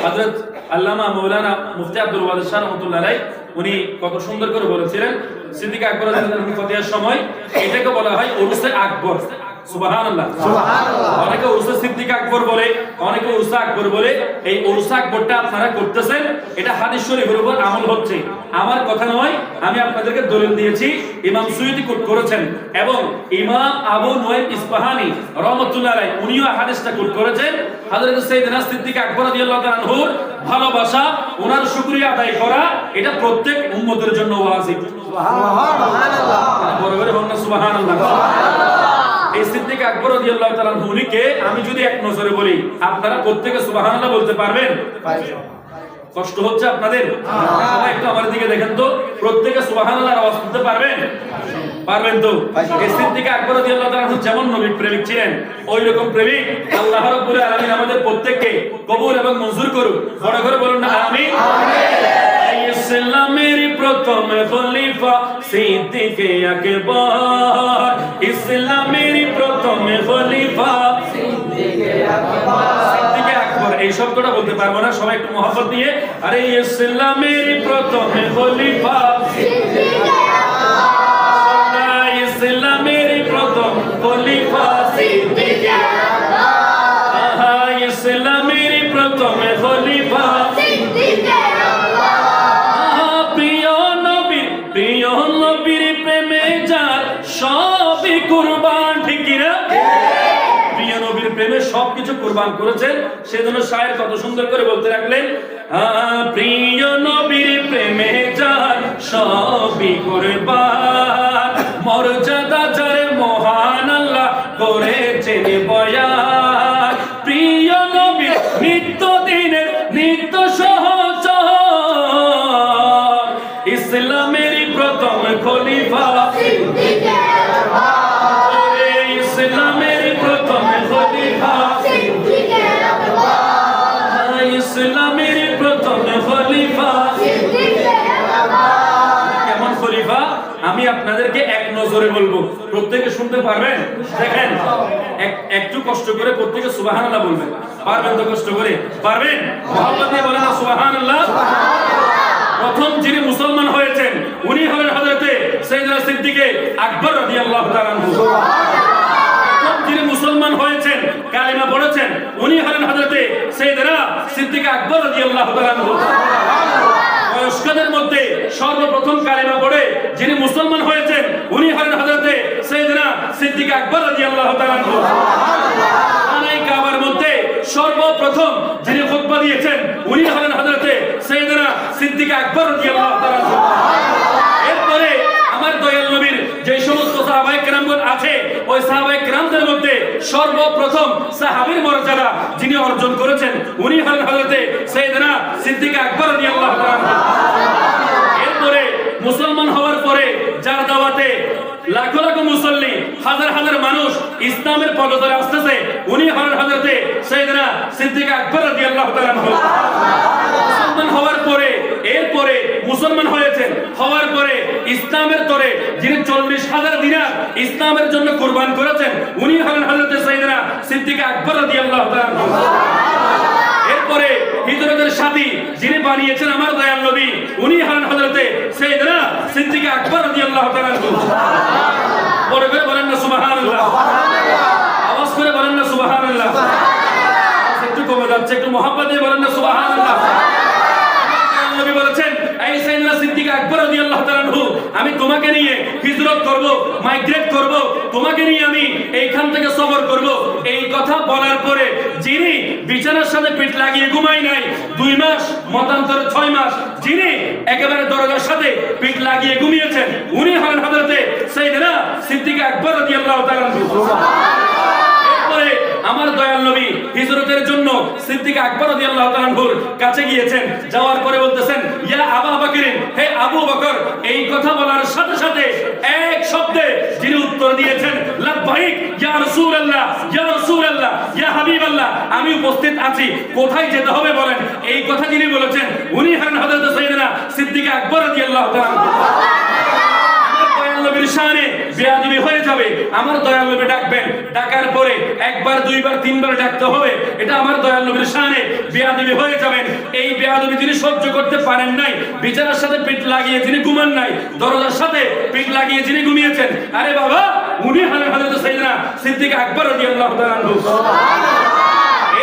হযরত আল্লামা মাওলানা মুফতি আব্দুল ওয়াদুদ শাহ রাহমাতুল্লাহ আলাইহি উনি কত সুন্দর করে বলেছিলেন, সিদ্দিক আকবর রাদিয়াল্লাহু আনহু ফতেহার সময় এটাকে বলা হয় ওরসে আকবর। সুবহানাল্লাহ। সুবহানাল্লাহ। অনেকে উরসে সিদ্দিক আকবর বলে, অনেকে উরসে আকবর বলে। এই উরসে আকবরটা আপনারা করতেছেন, এটা হাদিস শরীফের উপর আমল হচ্ছে, আমার কথা নয়, আমি আপনাদেরকে দলিল দিয়েছি, ইমাম সুয়ুতী কোট করেছেন এবং ইমাম আবু নুয়াইম ইসফাহানি রাহমাতুল্লাহ আলাইহি উনিও হাদিসটা কোট করেছেন। হযরত সাইয়েদনা সিদ্দিক আকবর রাদিয়াল্লাহু তাআলা আনহুর ভালোবাসা, ওনার শুকরিয়া আদায় করা, এটা প্রত্যেক উম্মতের জন্য ওয়াজিব। সুবহানাল্লাহ। বড় করে বলুন সুবহানাল্লাহ। এই সিদ্দিক আকবর রাদিয়াল্লাহু তাআলা উনিকে আমি যদি এক নজরে বলি আপনারা প্রত্যেকে সুবহানাল্লাহ বলতে পারবেন? কষ্ট হচ্ছে আপনাদের? সবাই একটু আমার দিকে দেখেন তো, প্রত্যেকে সুবহানাল্লাহর আওয়াজ তুলতে পারবেন? পারবেন তো? এই সিদ্দিক আকবর রাদিয়াল্লাহু তাআলা যেমন নবীর প্রেমিক ছিলেন, ওই রকম প্রেমিক আল্লাহ রাব্বুল আলামিন আমাদের প্রত্যেককে কবুল এবং মঞ্জুর করুন। বড় করে বলুন না আমিন। ইসলামের প্রথম খলিফা সিদ্দিক আকবর, ইসলামের প্রথম খলিফা সিদ্দিক আকবর। এই শব্দটা বলতে পারবো না, সবাই একটু মহব্বত দিয়ে। আরে ইসলামের প্রথম খলিফা সিদ্দিক আকবর, ইসলামের প্রথম খলিফা সিদ্দিক আকবর, ইসলামের প্রথম খলিফা সিদ্দিক আকবর। প্রিয় নবীর প্রেমে যার সবই কুরবান, ঠিক কি না? প্রিয় নবীর প্রেমে সবকিছু কুরবান করেছেন। সেজন্য শায়ের কত সুন্দর করে বলতে রাখলেন, প্রিয় নবীর প্রেমে যার সবই কুরবান, মর্যাদা যার মহান আল্লাহ করেছেন বয়ান। প্রিয় নবীর নিত্য দিনের নিত্য সহচর, ইসলামের প্রথম খলিফা সিদ্দিক আকবর, ইসলামের প্রথম খলিফা সিদ্দিক আকবর, ইসলামের প্রথম খলিফা সিদ্দিক আকবর। কেমন খলিফা আমি আপনাদেরকে এক নজরে বলবো, প্রত্যেকে শুনতে পারবেন? দেখেন একটু কষ্ট করে প্রত্যেকে সুবহানাল্লাহ বলবেন। পারবেন তো? কষ্ট করে পারবেন? মুহাম্মদ দিয়ে বলেন সুবহানাল্লাহ। প্রথম যিনি মুসলমান হয়েছেন উনি হলেন হযরতে সাইয়েদনা সিদ্দিক আকবর রাদিয়াল্লাহু তাআলা আনহু। প্রথম যিনি মুসলমান হয়েছেন, কালিমা পড়েছেন, উনি হলেন হযরতে সাইয়েদনা সিদ্দিক আকবর রাদিয়াল্লাহু তাআলা আনহু। বয়স্কদের মধ্যে সর্বপ্রথম কালিমা পড়ে যিনি মুসলমান হয়েছেন উনি হলেন হযরতে সাইয়েদনা সিদ্দিক আকবর রাদিয়াল্লাহু তাআলা আনহু। আনাই কাবার মধ্যে সর্বপ্রথম যিনি খুতবা দিয়েছেন উনি হলেন হযরতে সাইয়েদনা সিদ্দিক আকবর রাদিয়াল্লাহু তাআলা আনহু। এরপরে আমার দয়াল নবীর যে সমস্ত সাহাবায়ে কেরামগণ আছে, ওই সাহাবায়ে কেরামদের মধ্যে সর্বপ্রথম সাহাবীর মর্যাদা যিনি অর্জন করেছেন উনি হলেন হযরতে সাইয়েদনা সিদ্দিক আকবর রাদিয়াল্লাহু তাআলা আনহু। এরপরে মুসলমান হওয়ার পরে যার দাওয়াতে লাখো লাখো মুসল্লি, হাজার হাজার মানুষ ইসলামের পথে আসতেছে, উনি হলেন হযরতে সাইয়েদনা সিদ্দিক আকবর রাদিয়াল্লাহু তাআলা আনহু। মুসলমান হওয়ার পরে এরপরে মুসলমান হয়েছেন, হওয়ার পরে ইসলামের তরে যিনি 40,000 দিনার ইসলামের জন্য কুরবান করেছেন উনি হলেন হযরতে সাইয়েদনা সিদ্দিক আকবর রাদিয়াল্লাহু তাআলা আনহু। এরপরে হিজরতের সাথী যিনি বানিয়েছেন আমার দয়াল নবী উনি হলেন হযরতে সাইয়েদনা সিদ্দিক আকবর রাদিয়াল্লাহু তাআলা আনহু। বড় করে বলেন না সুবহানাল্লাহ, আওয়াজ করে বলেন না সুবহানাল্লাহ। একটু কমে যাচ্ছে, একটু মহব্বত দিয়ে বলেন না সুবহানাল্লাহ। নবী বলেছেন, এই সাইয়েদনা সিদ্দিক আকবর রাদিয়াল্লাহু তাআলা আনহু, আমি তোমাকে নিয়ে হিজরত করব, মাইগ্রেট করব, তোমাকে নিয়ে আমি এইখান থেকে সফর করব। এই কথা বলার পরে যিনি বিছানার সাথে পিঠ লাগিয়ে ঘুমাই নাই 2 মাস, মতান্তরে 6 মাস, যিনি একেবারে দরজার সাথে পিঠ লাগিয়ে ঘুমিয়েছেন উনি হলেন হযরতে সাইয়েদনা সিদ্দিক আকবর রাদিয়াল্লাহু তাআলা আনহু। এরপরে আমার দয়াল নবী হিজরতের জন্য সিদ্দিক আকবর রাদিয়াল্লাহু তাআলা আনহুর কাছে গিয়েছেন। যাওয়ার পরে বলতেছেন, ইয়া আবু বকর, হে আবু বকর। এই কথা বলার সাথে সাথে এক শব্দে যিনি উত্তর দিয়েছেন, লাব্বাইক ইয়া রাসূলুল্লাহ, ইয়া রাসূলুল্লাহ, ইয়া হাবিবাল্লাহ, আমি উপস্থিত আছি, কোথায় যেতে হবে বলেন। এই কথা যিনি বলেছেন উনি হলেন হযরত সাইয়েদনা সিদ্দিক আকবর রাদিয়াল্লাহু তাআলা আনহু। নবীর শানে বেয়াদবি হয়ে যাবে, আমার দয়াল নবী ডাকবেন, ডাকার পরে একবার, দুইবার, তিনবার ডাকতে হবে, এটা আমার দয়াল নবীর শানে বেয়াদবি হয়ে যাবেন। এই বেয়াদবি যিনি সহ্য করতে পারেন নাই, বিছানার সাথে পিঠ লাগিয়ে যিনি ঘুমান নাই, দরজার সাথে পিঠ লাগিয়ে যিনি ঘুমিয়েছেন, আরে বাবা উনি হলেন হযরত সাইয়েদনা সিদ্দিক আকবর রাদিয়াল্লাহু তাআলা আনহু।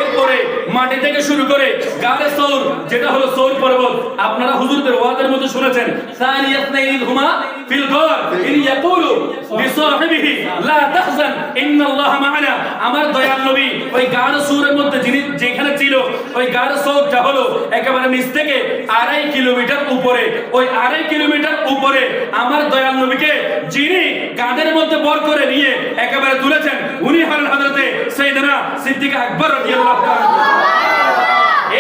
এরপরে মাটি থেকে শুরু করে গারে সৌর, যেটা হলো সৌর পর্বত, আপনারা হুজুরদের ওয়াজের মধ্যে শুনেছেন, সানিয়াতনাইহুমা ফিল গার ইন ইয়াকুলু লিসাহিবিহি লা তাহজান ইন্নাল্লাহা মা'ানা। আমার দয়াল নবী ওই গারে সৌরের মধ্যে যিনি যেখানে ছিল ওই গার সৌরটা হলো একেবারে নিচ থেকে 2.5 কিলোমিটার উপরে। ওই 2.5 কিলোমিটার উপরে আমার দয়াল নবীকে যিনি কাঁধের মধ্যে বর করে নিয়ে একেবারে তুলেছেন উনি হলেন হযরতে সাইয়েদনা সিদ্দিক আকবর রাদিয়াল্লাহু তাআলা।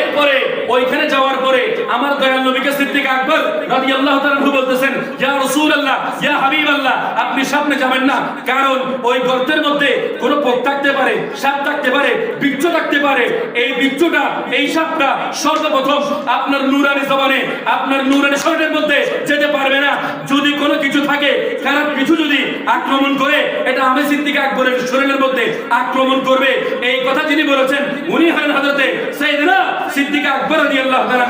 এরপরে ওইখানে যাওয়ার পরে আমার দয়াল নবীকে সিদ্দিক আকবর রাদিয়াল্লাহু তাআলা বলতেছেন, ইয়া রাসূলুল্লাহ, ইয়া হাবিবাল্লাহ, আপনি সামনে যাবেন না, কারণ ওই গর্তের মধ্যে কোনো পোক থাকতে পারে, সাপ থাকতে পারে, বিচ্ছু থাকতে পারে। এই বিচ্ছুটা, এই সাপটা সর্বপ্রথম আপনার নূরানি জবানে, আপনার নূরানি শরীরের মধ্যে যেতে পারবে না। যদি কোনো কিছু থাকে, খারাপ কিছু যদি আক্রমণ করে, এটা আমি সিদ্দিক আকবরের শরীরের মধ্যে আক্রমণ করবে। এই কথা যিনি বলেছেন উনি হলেন হযরতে সাইয়েদনা সিদ্দিক আকবর রাদিয়াল্লাহু তাআলা।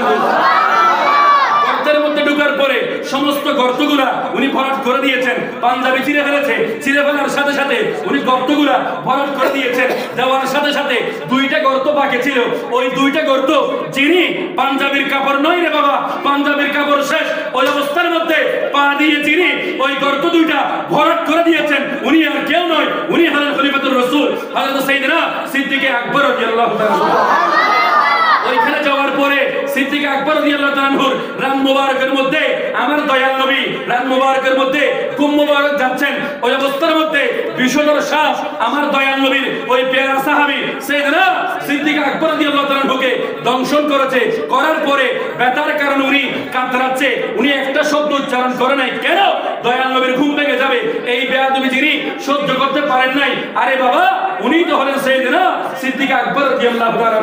গর্তের মধ্যে ঢোকার পরে সমস্ত গর্তগুলা উনি ভরাট করে দিয়েছেন। পাঞ্জাবি ছিঁড়ে ফেলেছে, ছিঁড়ে ফেলার সাথে সাথে উনি গর্তগুলা ভরাট করে দিয়েছেন। দেওয়ার সাথে সাথে 2টা গর্ত বাকি ছিল। ওই 2টা গর্ত যিনি, পাঞ্জাবির কাপড় নয় রে বাবা, পাঞ্জাবির কাপড় শেষ, ওই অবস্থার মধ্যে পা দিয়ে যিনি ওই গর্ত 2টা ভরাট করে দিয়েছেন উনি আর কেউ নয়, উনি হলেন খলিফাতুর রাসূল হযরত সাইয়েদনা সিদ্দিক আকবর রাদিয়াল্লাহু তাআলা। ওইখানে যাওয়ার পরে সিদ্দিক আকবর রাদিয়াল্লাহু তাআলা রান মুবারকের মধ্যে আমার দয়াল নবী রান মুবারকের মধ্যে কুম মুবারক যাচ্ছেন। ওই অবস্থার মধ্যে বিষধর সাপ আমার দয়াল নবীর ওই পেয়ারা সাহাবী সাইয়েদনা সিদ্দিক আকবর রাদিয়াল্লাহু তাআলা দংশন করেছে। করার পরে ব্যথার কারণে উনি কাতরাচ্ছে, উনি একটা শব্দ উচ্চারণ করে নাই। কেন? দয়াল নবীর ঘুম ভেঙে যাবে, এই বেয়াদবি যিনি সহ্য করতে পারেন নাই। আরে বাবা, উনি তো হলেন সাইয়েদনা সিদ্দিক আকবর রাদিয়াল্লাহু তাআলা।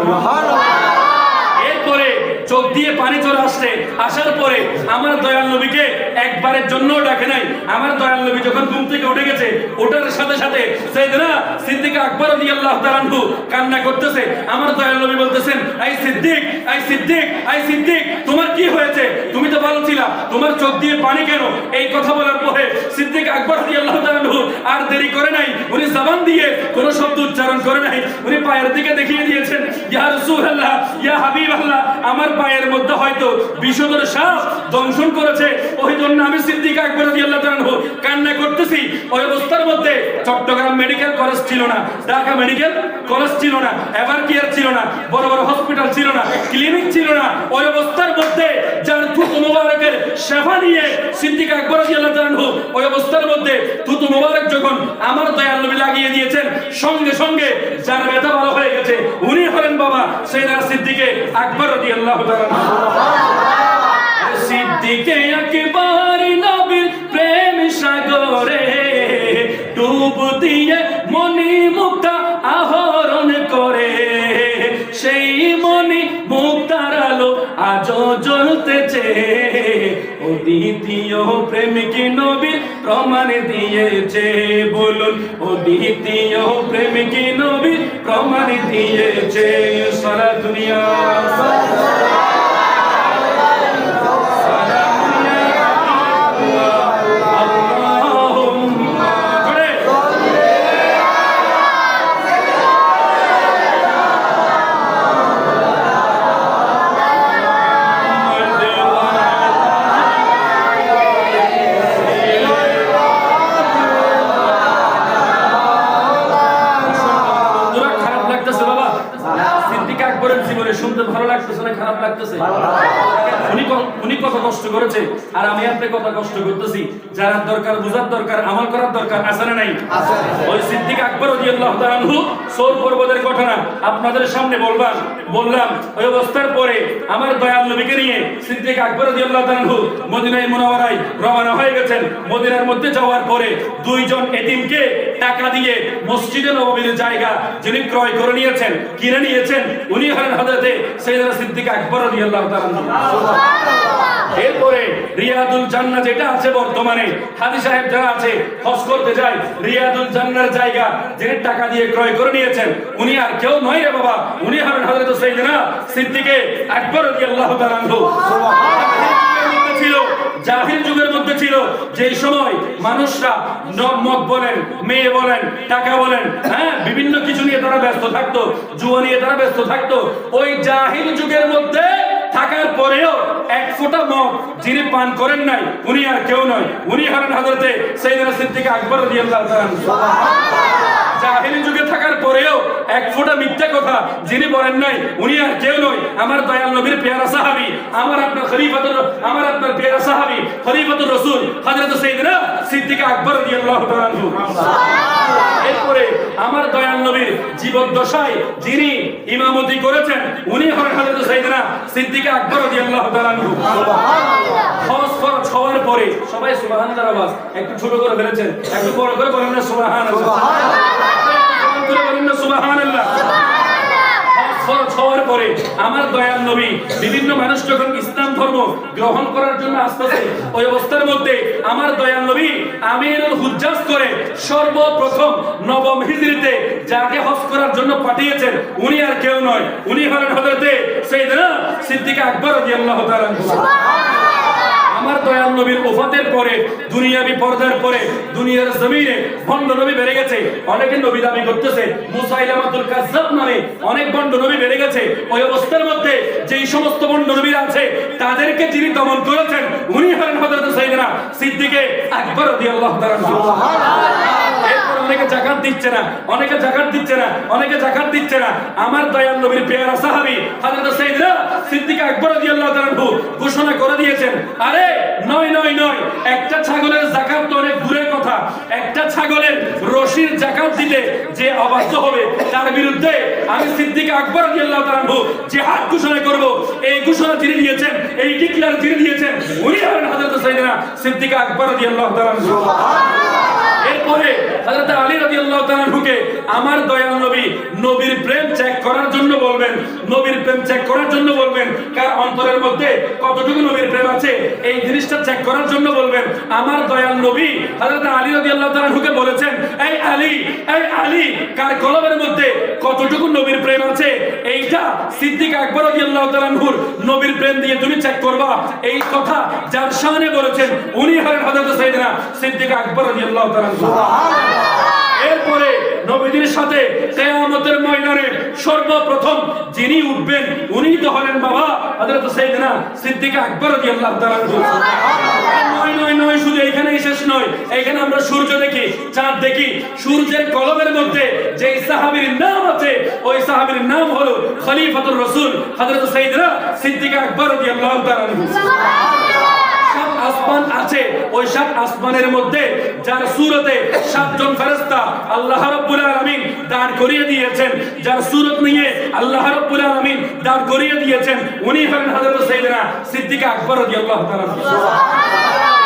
এরপরে চোখ দিয়ে পানি চলে আসছে। আসার পরে আমার দয়াল নবীকে একবারের জন্য ডাকে নাই। আমার দয়াল নবী যখন ঘুম থেকে উঠে গেছে, ওঠার সাথে সাথে সাইয়েদনা সিদ্দিক আকবর রাদিয়াল্লাহু তাআলা কান্না করতেছে। আমার দয়াল নবী বলতেছেন, I Siddique, I Siddique, I Siddique, তোমার কি হয়েছে? তুমি তো ভালো ছিলা, তোমার চোখ দিয়ে পানি কেন? এই কথা বলার পরে সিদ্দিক আকবর রাদিয়াল্লাহু তাআলা আর দেরি করে নাই, উনি জবান দিয়ে কোনো শব্দ উচ্চারণ করে নাই। উনি পায়ের দিকে দেখিয়ে দিয়েছেন, ইয়া রাসূলুল্লাহ, ইয়া হাবিবাল্লাহ, আমার পায়ের মধ্যে হয়তো বিষধর সাপ দংশন করেছে, ওই জন্য আমি সিদ্দিক আকবর রাদিয়াল্লাহু তাআলা কান্না করতেছি। ওই অবস্থার মধ্যে চট্টগ্রাম মেডিকেল কলেজ ছিল না, ঢাকা মেডিকেল কলেজ ছিল না, এভার কেয়ার ছিল না, বড় বড় হসপিটাল ছিল না, ক্লিনিক ছিল না। ওই অবস্থার মধ্যে যার থুতু মুবারকের সেবা নিয়ে সিদ্দিক আকবর রাদিয়াল্লাহু তাআলা ওই অবস্থার মধ্যে থুতু মুবারক যখন আমার দয়াল নবী লাগিয়ে দিয়েছেন, সঙ্গে সঙ্গে যার ব্যথা ভালো হয়ে গেছে উনি হলেন বাবা সাইয়েদনা সিদ্দিক আকবর রাদিয়াল্লাহু তাআলা। সিদ্দিকে আকবর নবীর প্রেম সাগরে ডুব দিয়ে মনি মুক্তা আহরণ করে, সেই মনি মুক্তার আলো আজও জ্বলতেছে। ও দ্বিতীয় প্রেমিক নবীর প্রমাণ দিয়েছে, বলুন ও দ্বিতীয় প্রেমিক নবীর প্রমাণ দিয়েছে। সারা দুনিয়া শুনতে ভালো লাগতেছে না খারাপ লাগতেছে? উনি কত কষ্ট করেছে আর আমি আপনি কত কষ্ট করতেছি। জানার দরকার, বুঝার দরকার, আমল করার দরকার, আছে না নাই? ওই সিদ্দিক আকবর রাদিয়াল্লাহু তাআলা সৌর পর্বতের ঘটনা আপনাদের সামনে বললাম। ওই অবস্থার পরে আমার দয়াল নবীকে নিয়ে সিদ্দিক আকবর রাদিয়াল্লাহু তাআলা মদিনায় মুনাওয়ারায় রওনা হয়ে গেছেন। মদিনার মধ্যে যাওয়ার পরে 2জন এতিমকে টাকা দিয়ে মসজিদে নববীর জায়গা যিনি ক্রয় করে নিয়েছেন, কিনে নিয়েছেন, উনি হলেন হযরতে সাইয়েদনা সিদ্দিক আকবর রাদিয়াল্লাহু তাআলা। এরপরে রিয়াদুল জান্নাহ যেটা আছে বর্তমানে, হাজী সাহেব যারা আছে হজ করতে যায়, রিয়াদুল জান্নাহর জায়গা যিনি টাকা দিয়ে ক্রয় করে নিয়েছেন উনি আর কেউ নয় রে বাবা, উনি হলেন হযরত সাইয়েদনা সিদ্দিক আকবর রাদিয়াল্লাহু তাআলা। ছিল জাহিল যুগের মধ্যে ছিল, যেই সময় মানুষরা মদ বলেন, মেয়ে বলেন, টাকা বলেন, হ্যাঁ বিভিন্ন কিছু নিয়ে তারা ব্যস্ত থাকতো, জুয়া নিয়ে তারা ব্যস্ত থাকতো। ওই জাহিল যুগের মধ্যে থাকার পরেও এক ফোঁটা মদ যিনি পান করেন নাই উনি আর কেউ নয়, উনি হলেন হযরতে সাইয়েদনা সিদ্দিক আকবর রাদিয়াল্লাহু তাআলা। জাহিলি যুগে থাকার পরেও এক ফোঁটা মিথ্যা কথা যিনি বলেন নাই উনি আর কেউ নয়, আমার দয়াল নবীর পেয়ারা সাহাবী, আমার আপনার পেয়ারা সাহাবী খলিফাতুর রাসূল হযরত সাইয়েদনা সিদ্দিক আকবর রাদিয়াল্লাহু তাআলা আনহু। এরপরে আমার দয়াল নবীর জীবদ্দশায় যিনি ইমামতি করেছেন উনি হলেন হযরত সাইয়েদনা সিদ্দিক আকবর রাদিয়াল্লাহু তাআলা আনহু। হজ ফরজ হওয়ার পরে সবাই সুবহানাল্লাহ আওয়াজ একটু ছোট করে ফেলেছেন, একটু বড় করে বলেন না সুবহানাল্লাহ, বলেন না সুবহানাল্লাহ। ফরজ হওয়ার পরে আমার দয়াল নবী বিভিন্ন মানুষ যখন ইসলাম ধর্ম গ্রহণ করার জন্য আসতেছে, ওই অবস্থার মধ্যে আমার দয়াল নবী আমিরুল হুজ্জাজ করে সর্বপ্রথম নবম হিজরিতে যাকে হজ করার জন্য পাঠিয়েছেন উনি আর কেউ নয়, উনি হলেন হযরতে সাইয়েদনা সিদ্দিক আকবর রাদিয়াল্লাহু তাআলা আনহু। আমার দয়াল নবীর ওফাতের পরে দুনিয়াবি পর্দার পরে দুনিয়ার জমিনে ভণ্ড নবী বেড়ে গেছে, অনেকে নবী দাবি করতেছে, মুসাইলামাতুল কাজ্জাব নামে অনেক ভণ্ড নবী বেড়ে গেছে। ওই অবস্থার মধ্যে যেই সমস্ত ভণ্ড নবীরা আছে তাদেরকে যিনি দমন করেছেন উনি হলেন হযরত সাইয়েদনা সিদ্দিক আকবর রাদিয়াল্লাহু তাআলা আনহু। এরপর অনেকে যাকাত দিচ্ছে না, অনেকে যাকাত দিচ্ছে না, অনেকে যাকাত দিচ্ছে না। আমার দয়াল নবীর পেয়ারা সাহাবী হযরত সাইয়েদনা সিদ্দিক আকবর রাদিয়াল্লাহু তাআলা আনহু ঘোষণা করে দিয়েছেন, আরে নয় নয় নয়, একটা ছাগলের যাকাত তো অনেক দূরের কথা, একটা ছাগলের রশির যাকাত দিতে যে অবাধ্য হবে তার বিরুদ্ধে আমি সিদ্দিক আকবর রাদিয়াল্লাহু তাআলা আনহু জিহাদ ঘোষণা করব। এই ঘোষণা যিনি দিয়েছেন, এই ডিক্লেয়ার যিনি দিয়েছেন উনি হলেন হযরত সাইয়েদনা সিদ্দিক আকবর রাদিয়াল্লাহু তাআলা আনহু। এরপরে হযরত আলী রাদিয়াল্লাহু তাআলা আনহুকে আমার দয়াল নবী নবীর প্রেম চেক করার জন্য বলবেন, নবীর প্রেম চেক করার জন্য বলবেন, কার অন্তরের মধ্যে কতটুকু নবীর প্রেম আছে এই জিনিসটা চেক করার জন্য বলবেন। আমার দয়াল নবী হযরত আলী রাদিয়াল্লাহু তাআলা আনহুকে বলেছেন, এই আলী কার কলবের মধ্যে কতটুকু নবীর প্রেম আছে এইটা সিদ্দিক আকবর রাদিয়াল্লাহু তাআলা আনহুর নবীর প্রেম দিয়ে তুমি চেক করবা। এই কথা যার শানে বলেছেন উনি হলেন হযরত সাইয়েদনা সিদ্দিক আকবর রাদিয়াল্লাহু তাআলা আনহু। এরপরে নবীদের সাথে কিয়ামতের ময়দানে সর্বপ্রথম যিনি উঠবেন উনি তো হলেন বাবা হযরত সাইয়েদনা সিদ্দিক আকবর রাদিয়াল্লাহু তাআলা আনহু। নয় নয় নয়, শুধু এখানেই শেষ নয়, এখানে আমরা সূর্য দেখি, চাঁদ দেখি, সূর্যের কলবের মধ্যে যে সাহাবীর নাম আছে ওই সাহাবীর নাম হলো খলিফাতুর রাসূল হযরত সাইয়েদনা সিদ্দিক আকবর রাদিয়াল্লাহু তাআলা আনহু। সাত আসমান আছে, ওই সাত আসমানের মধ্যে যার সূরতে সাতজন ফেরেশতা আল্লাহ রাব্বুল আলামিন দাঁড় করিয়ে দিয়েছেন, যার সূরত নিয়ে আল্লাহ রাব্বুল আলামিন দাঁড় করিয়ে দিয়েছেন উনি হলেন হযরত সাইয়েদনা সিদ্দিক আকবর রাদিয়াল্লাহু তাআলা আনহু।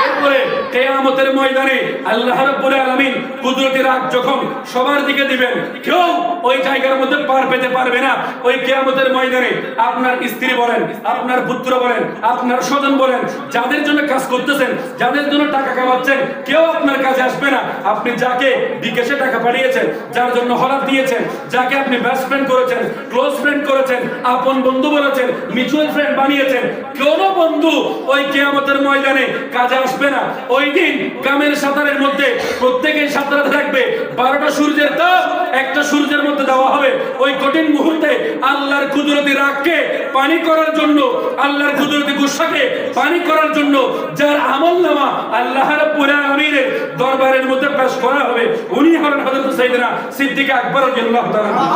এরপরে কিয়ামতের ময়দানে আল্লাহ রাব্বুল আলামিন কুদরতের রাগ যখন সবার দিকে দিবেন, কেউ ওই জায়গার মধ্যে পার পেতে পারবে না। ওই কিয়ামতের ময়দানে আপনার স্ত্রী বলেন, আপনার পুত্র বলেন, আপনার স্বজন বলেন, যাদের জন্য কাজ করতেছেন, যাদের জন্য টাকা কামাচ্ছেন, কেউ আপনার কাছে আসবে না। আপনি যাকে বিকাশে টাকা পাঠিয়েছেন, যার জন্য হলাদ দিয়েছেন, যাকে আপনি বেস্ট ফ্রেন্ড করেছেন, ক্লোজ ফ্রেন্ড করেছেন, আপন বন্ধু বলেছেন, মিউচুয়াল ফ্রেন্ড বানিয়েছেন, কোন বন্ধু ওই কিয়ামতের ময়দানে কাজে আসবে না। ওই দিন কামের সাঁতারের মধ্যে প্রত্যেকেই সাঁতারাতে থাকবে, 12টা সূর্যের তাপ একটা সূর্যের মধ্যে দেওয়া হবে। ওই কঠিন মুহূর্তে আল্লাহর কুদরতি রাগকে পানি করার জন্য, আল্লাহর কুদরতি গুসাকে পানি করার জন্য যার আমলনামা আল্লাহ রাব্বুল আলামিনের দরবারের মধ্যে পেশ করা হবে উনি হলেন হযরত সাইয়েদনা সিদ্দিক আকবর রাদিয়াল্লাহু তাআলা আনহু।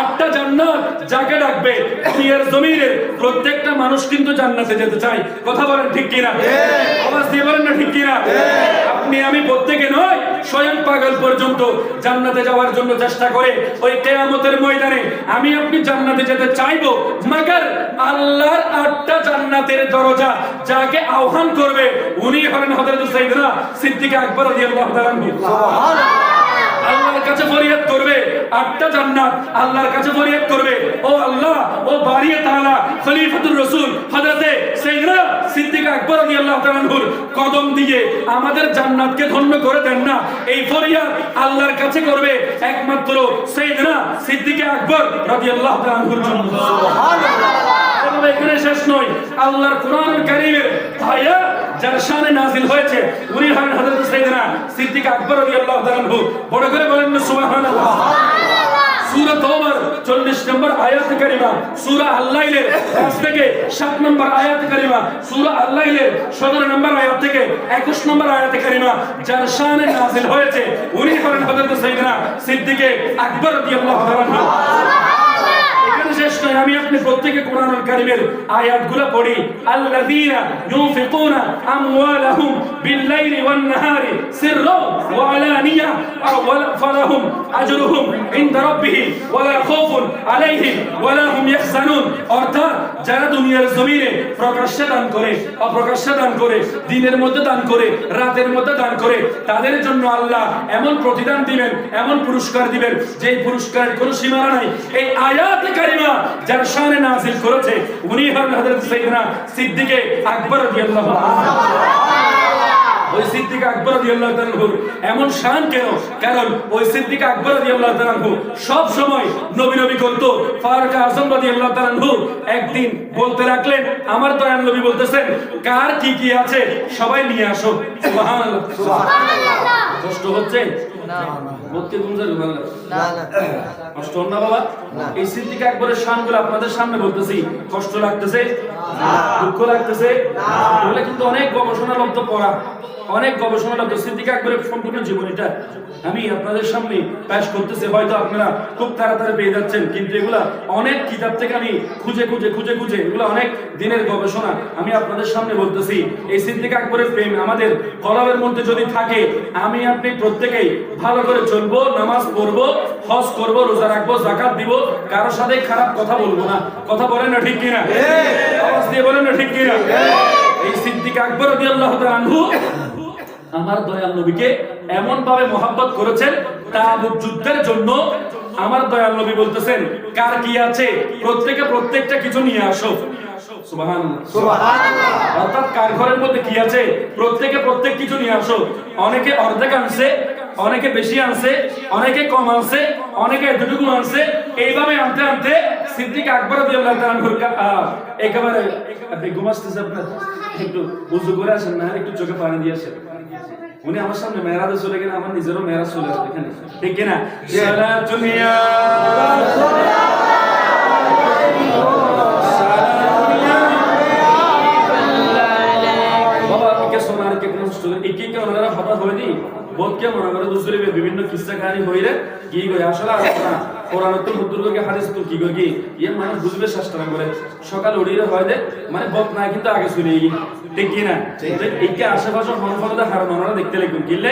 আটটা জান্নাত যাকে ডাকবে, দুনিয়ার জমিনের প্রত্যেকটা মানুষ কিন্তু জান্নাতে যেতে চায়। কথা বলেন ঠিক কিনা? আওয়াজ দিয়ে বলেন না ঠিক কিনা? আপনি আমি প্রত্যেকে নয়, স্বয়ং পাগল পর্যন্ত জান্নাতে যাওয়ার জন্য চেষ্টা করে। ওই কিয়ামতের ময়দানে আমি আপনি জান্নাতে যেতে চাইবো, মাগার আল্লাহর আটটা জান্নাতের দরজা যাকে আহ্বান করবে উনি হলেন হযরত সাইয়েদনা সিদ্দিক আকবর রাদিয়াল্লাহু তাআলা আনহু। আল্লাহর কাছে ফরিয়াদ করবে, আটটা জান্নাত আল্লাহর কাছে ফরিয়াদ করবে, ও আল্লাহ, ও বারিয়ে তাআলা, খলিফাতুর রাসূল হযরতে সাইয়েদনা সিদ্দিক আকবর রাদিয়াল্লাহু তাআলা আনহুর কদম দিয়ে আমাদের জান্নাতকে ধন্য করে দেন না। এই ফরিয়াদ আল্লাহর কাছে করবে একমাত্র সাইয়েদনা সিদ্দিক আকবর রাদিয়াল্লাহু তাআলা আনহুর জন্য। সুবহানাল্লাহ। এখানে শেষ নয়, আল্লাহর কোরআনুল কারীমের আয়াত যার শানে নাযিল হয়েছে উনি হলেন হযরত সাইয়েদনা সিদ্দিক আকবর রাদিয়াল্লাহু তাআলা আনহু। বড় করে বলেন না সুবহানাল্লাহ। সূরা তওবার 40 নম্বর আয়াত কারিমা, সূরা আল-লাইলের 5 থেকে 7 নম্বর আয়াত কারিমা, সূরা আল-লাইলের 17 নম্বর আয়াত থেকে 21 নম্বর আয়াত কারিমা যার শানে নাযিল হয়েছে উনি হলেন হযরত সাইয়েদনা সিদ্দিক আকবর রাদিয়াল্লাহু তাআলা আনহু। এখানে শেষ নয়, আমি আপনি প্রত্যেকে কোরআনুল কারীমের আয়াতগুলো পড়ি। আল্লাযীনা ইউনফিকুনা আমওয়ালাহুম বিল-লাইলি ওয়ান-নাহারি সিররান ওয়া আলানিয়া ফালাহুম আজরুহুম ইনদা রাব্বিহিম ওয়ালা খাউফুন আলাইহিম ওয়ালা হুম ইয়াহজানুন। অর্থাৎ যারা দুনিয়ার জমিনে প্রকাশ্যে দান করে, অপ্রকাশ্যে দান করে, দিনের মধ্যে দান করে, রাতের মধ্যে দান করে, তাদের জন্য আল্লাহ এমন প্রতিদান দিবেন, এমন পুরস্কার দিবেন যে পুরস্কারের কোনো সীমানা নাই। এই আয়াত কারিমা যার শানে নাযিল করেছে উনি হলেন হযরত সাইয়েদনা সিদ্দিক আকবর রাদিয়াল্লাহু আনহু। ওই সিদ্দিক আকবর রাদিয়াল্লাহু তাআলা এমন শান কেন? কারণ ওই সিদ্দিক আকবর রাদিয়াল্লাহু তাআলা সব সময় নবী নবী করত। ফারুক আযম রাদিয়াল্লাহু তাআলা একদিন বলতে লাগলেন, আমার দয়াল নবী বলতেছেন কার কি কি আছে সবাই নিয়ে আসো। সুবহানাল্লাহ সুবহানাল্লাহ। কষ্ট হচ্ছে না বলতে গুনজার সুবহানাল্লাহ না না কষ্ট হল না বাবা? এই সিদ্দিক আকবরের শানগুলো আপনাদের সামনে বলতেছি, কষ্ট লাগতেছে না, দুঃখ লাগতেছে না? এগুলো কিন্তু অনেক গবেষণালব্ধ পড়া, অনেক গবেষণালব্ধ সিদ্দিক আকবরের সম্পূর্ণ জীবনীটা আমি আপনাদের সামনে পেশ করতেছি। হয়তো আপনারা খুব তাড়াতাড়ি পেয়ে যাচ্ছেন, কিন্তু এগুলা অনেক কিতাব থেকে আমি খুঁজে খুঁজে খুঁজে খুঁজে এগুলো অনেক দিনের গবেষণা আমি আপনাদের সামনে বলতেছি। এই সিদ্দিক আকবরের প্রেম আমাদের কলবের মধ্যে যদি থাকে, আমি আপনি প্রত্যেকেই ভালো করে চলবো, নামাজ পড়বো, হজ করবো, রোজা রাখবো, যাকাত দিব, কারোর সাথে খারাপ কথা বলবো না। কথা বলেন না ঠিক কিনা? আওয়াজ দিয়ে বলেন না ঠিক কিনা? এই সিদ্দিক আকবর রাদিয়াল্লাহু তাআলা আনহু আমার দয়াল নবীকে এমন ভাবে মহব্বত করেছেন, তাবুক যুদ্ধের জন্য আমার দয়াল নবী বলতেছেন কার কি আছে প্রত্যেকে প্রত্যেকটা কিছু নিয়ে আসো। সুবহানাল্লাহ সুবহানাল্লাহ। অর্থাৎ কার ঘরের মধ্যে কি আছে প্রত্যেকে প্রত্যেক কিছু নিয়ে আসো। অনেকে অর্ধেক আনছে, অনেকে বেশি আনছে, অনেকে কম আনছে, অনেকে এতটুকু আনছে। এইভাবে আনতে আনতে সিদ্দিক আকবর রাদিয়াল্লাহু তাআলা একেবারে আপনি ঘুমাচ্ছেন, আপনার একটু উযু করে আসেন না, একটু চোখে পানি দিয়ে আসেন। উনি আমার সামনে মেরাজে চলে গেলে আমার নিজেরও মেরাজ চলে আসবে এখানে, ঠিক কিনা? সালাতুন ইয়া বাবা কে সোনার কে কষ্ট এই কি ওনারা হঠাৎ হয়ে দি বহুত কে মনে করে দুসরে বিভিন্ন কিস্সা কাহিনী হইরে কি কই আসলে না কোরআন তো হুজুর কে হাদিস তো কি কই কি এই মানুষ বুঝবে চেষ্টা করে সকাল উড়িয়ে হয় দে মানে বত না কিন্তু আগে শুনে গই, ঠিক কি না? এই কি আশেপাশে মনফলদা হার মনরা দেখতে লাগবেন কিলে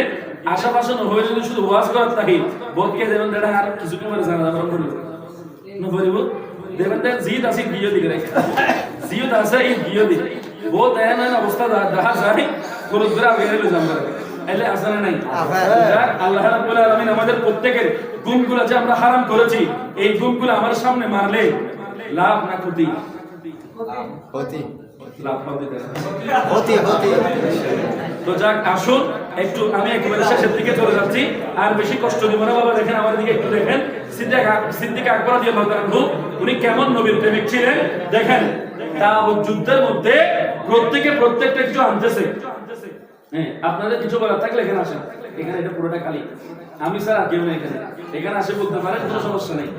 আশেপাশে হয়ে যদি শুধু ওয়াজ করার থাকি বহুত কে দেবেন দেড়া আর কিছু কি মানে জানা যাবে করব না বলিব দেবেন দেন জিদ আসি ভিডিও দিকে রাখ জিদ আসে এই ভিডিও দি বহুত এমন অবস্থা দেখা যায় কোন গ্রাম বেরিয়ে যাম করে এলে আসলে নাই। আল্লাহ রাব্বুল আলামিন আমাদের প্রত্যেকের গুণগুলো যে আমরা হারাম করেছি এই গুণগুলো আমার সামনে মারলে লাভ না ক্ষতি? হতি লাভ হবে হতি হতি। তো যাক আসুন একটু আমি একেবারে শেষের দিকে চলে যাচ্ছি, আর বেশি কষ্ট দিব না বাবা। দেখেন আমার দিকে একটু দেখেন, সিদ্দিক আকবর রাদিয়াল্লাহু তাআলা উনি কেমন নবীর প্রেমিক ছিলেন দেখেন। তাবুক যুদ্ধের মধ্যে প্রত্যেকে প্রত্যেকটা কিছু আনতেছে। হ্যাঁ, আপনাদের কিছু বলার থাকলে এখানে আসেন, এখানে এটা পুরোটা খালি আমি স্যার আর কেউ নেই এখানে, এখানে আসে বলতে পারেন, কোনো সমস্যা নেই।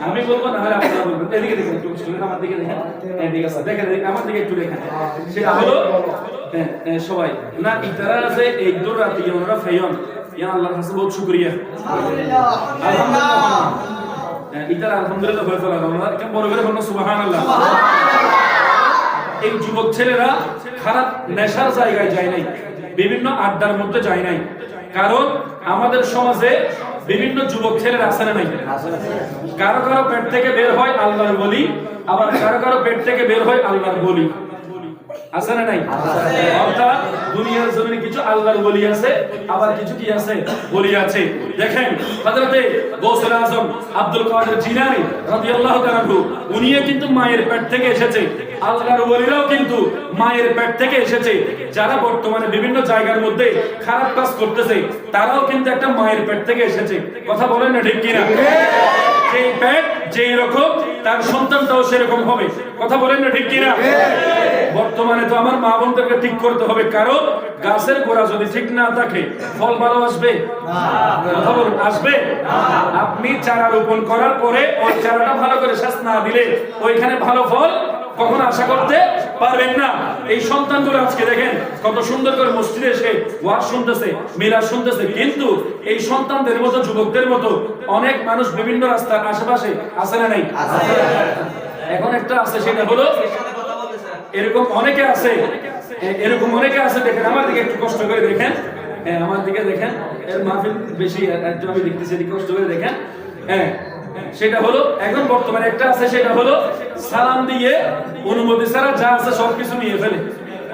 আমি বলবো না হলে আপনারা বলবেন। এদিকে দেখেন একটু আমার দিকে দেখেন, এদিকে দেখেন আমার দিকে একটু দেখেন। সেটা হলো সবাই না ইতারা আছে এক দূর রাতে ওনারা ফেয়ন ইয়া আল্লাহর কাছে বহুত শুকরিয়া আলহামদুলিল্লাহ। ইতারা আলহামদুলিল্লাহ হয়ে চলা আমরা কেমন বড় করে বলবো সুবহানাল্লাহ। এই যুবক ছেলেরা খারাপ নেশার জায়গায় যায় নাই, বিভিন্ন আড্ডার মধ্যে যায় নাই। কারণ আমাদের সমাজে বিভিন্ন যুবক ছেলেরা আছে না নাই? কারো কারো পেট থেকে বের হয় আল্লাহর বলি, আবার কারো কারো পেট থেকে বের হয় আল্লাহর বলি, আছে না নাই? অর্থাৎ দুনিয়ার জমিনে কিছু আল্লাহর বলি আছে, আবার কিছু কি আছে বলি আছে। দেখেন হযরতে গৌসুল আজম আব্দুল কাদের জিলানী রাদিয়াল্লাহু তাআলা উনিও কিন্তু মায়ের পেট থেকে এসেছে। আল্লাহর ওলিরাও কিন্তু মায়ের পেট থেকে এসেছে। যারা বর্তমানে বিভিন্ন জায়গার মধ্যে খারাপ কাজ করতেছে তারাও কিন্তু একটা মায়ের পেট থেকে এসেছে। কথা বলেন না ঠিক কিনা? যেই পেট যেই রকম তার সন্তানটাও সেরকম হবে। কথা বলেন না ঠিক কিনা? বর্তমানে তো আমার মা বোনদেরকে ঠিক করতে হবে, কারণ গাছের গোড়া যদি ঠিক না থাকে ফল ভালো আসবে? কথা বলুন, আসবে? আপনি চারা রোপণ করার পরে ওই চারাটা ভালো করে সেচ না দিলে ওইখানে ভালো ফল কখনো আশা করতে পারবেন না। এই সন্তানগুলো আজকে দেখেন কত সুন্দর করে মসজিদে এসে ওয়াজ শুনতেছে, মিলাদ শুনতেছে, কিন্তু এই সন্তানদের মতো যুবকদের মতো অনেক মানুষ বিভিন্ন রাস্তার আশেপাশে আছে না নাই? এখন একটা আছে, সেটা হলো এরকম অনেকে আছে, দেখেন আমার দিকে একটু কষ্ট করে দেখেন, আমার দিকে দেখেন, এর মাহফিল বেশি একজন আমি দেখতেছি, এদিকে কষ্ট করে দেখেন। সেটা হলো এখন বর্তমানে একটা আছে, সেটা হলো সালাম দিয়ে অনুমতি ছাড়া যা আছে সবকিছু নিয়ে ফেলে,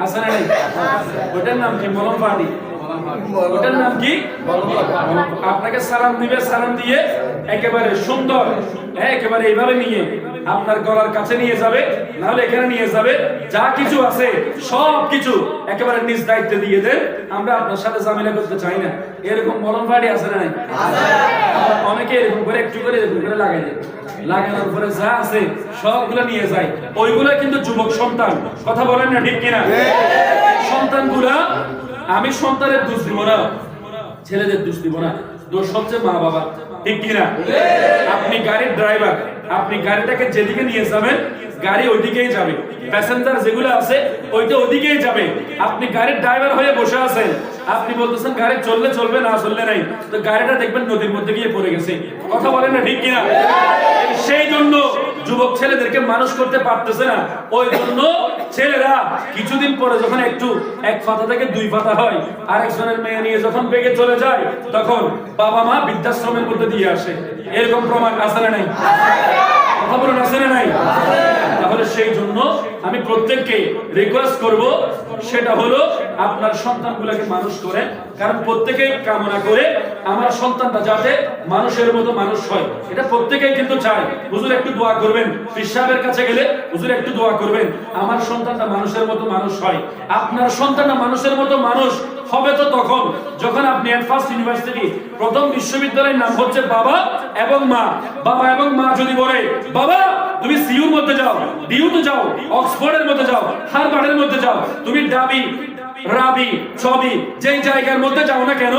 আছে না নাই? ওটার নাম কি? মলম পানি। ওটার নাম কি? আপনাকে সালাম দিবে, সালাম দিয়ে একেবারে সুন্দর, একেবারে এইভাবে নিয়ে আপনার গলার কাছে নিয়ে যাবে, নাহলে এখানে নিয়ে যাবে, যা কিছু আছে সব কিছু একেবারে নিজ দায়িত্বে দিয়ে দেন, আমরা আপনার সাথে ঝামেলা করতে চাই না। এরকম মলম পানি আছে না নাই? অনেকে এরকম করে একটু করে এরকম করে লাগাই দেয়, লাগানোর পরে যা আছে সবগুলো নিয়ে যায়। ওইগুলো কিন্তু যুবক সন্তান, কথা বলেন না ঠিক কিনা? সন্তানগুলা, আমি সন্তানের দোষ দিব না, ছেলেদের দোষ দিব না, দোষ হচ্ছে মা বাবা, ঠিক কিনা? আপনি গাড়ির ড্রাইভার, আপনি গাড়িটাকে যেদিকে নিয়ে যাবেন গাড়ি ওইদিকেই যাবে, প্যাসেঞ্জার যেগুলো আছে ওইটা ওইদিকেই যাবে। আপনি গাড়ির ড্রাইভার হয়ে বসে আছেন, আপনি বলতেছেন গাড়ি চললে চলবে, না চললে নাই, তো গাড়িটা দেখবেন নদীর মধ্যে গিয়ে পড়ে গেছে, কথা বলেন না ঠিক কিনা? সেই জন্য যুবক ছেলেদেরকে মানুষ করতে পারতেছে না। ওই জন্য ছেলেরা কিছুদিন পরে যখন একটু এক পাতা থেকে দুই পাতা হয়, আরেকজনের মেয়ে নিয়ে যখন বেগে চলে যায়, তখন বাবা মা বৃদ্ধাশ্রমের মধ্যে দিয়ে আসে। এরকম প্রমাণ আছে না নাই? কথা বলুন, আছে না নাই? তাহলে সেই জন্য আমি প্রত্যেককে রিকোয়েস্ট করব, সেটা হলো আপনার সন্তানগুলোকে মানুষ করেন, কারণ প্রত্যেকেই কামনা করে আমার সন্তানটা যাতে মানুষের মতো মানুষ হয়, এটা প্রত্যেকেই কিন্তু চায়। হুজুর একটু দোয়া করবেন, পীর সাহেবের কাছে গেলে হুজুর একটু দোয়া করবেন, আমার সন্তানটা মানুষের মতো মানুষ হয়। আপনার সন্তানটা মানুষের মতো মানুষ হবে তো তখন যখন আপনি ফার্স্ট ইউনিভার্সিটি, প্রথম বিশ্ববিদ্যালয়ের নাম হচ্ছে বাবা এবং মা। বাবা এবং মা যদি বলে, বাবা তুমি সিইউর মধ্যে যাও, ডিউতে যাও, অক্সফোর্ডের মধ্যে যাও, হার্ভার্ডের মধ্যে যাও, তুমি ডাবি রাবি ছবি যেই জায়গার মধ্যে যাও না কেন,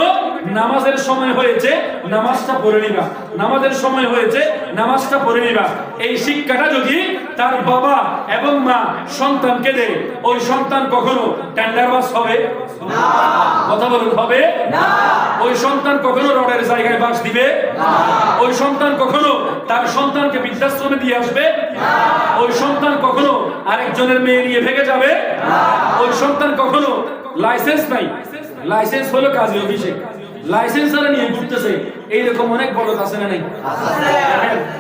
নামাজের সময় হয়েছে নামাজটা পড়ে নিবা, নামাজের সময় হয়েছে নামাজটা পড়ে নিবা। এই শিক্ষাটা যদি তার বাবা এবং মা সন্তানকে দেয়, ওই সন্তান কখনো টেন্ডারবাজ হবে না, কথা বলুন, হবে না। ওই সন্তান কখনো রডের জায়গায় বাস দিবে না। ওই সন্তান কখনো তার সন্তানকে বৃদ্ধাশ্রমে দিয়ে আসবে না। ওই সন্তান কখনো আরেকজনের মেয়ে নিয়ে ভেগে যাবে না। ওই সন্তান কখনো লাইসেন্স নাই, লাইসেন্স হলো কাজী অফিসে, লাইসেন্স ছাড়া নিয়ে ঘুরতেছে, এইরকম অনেক বড় আছে না নাই?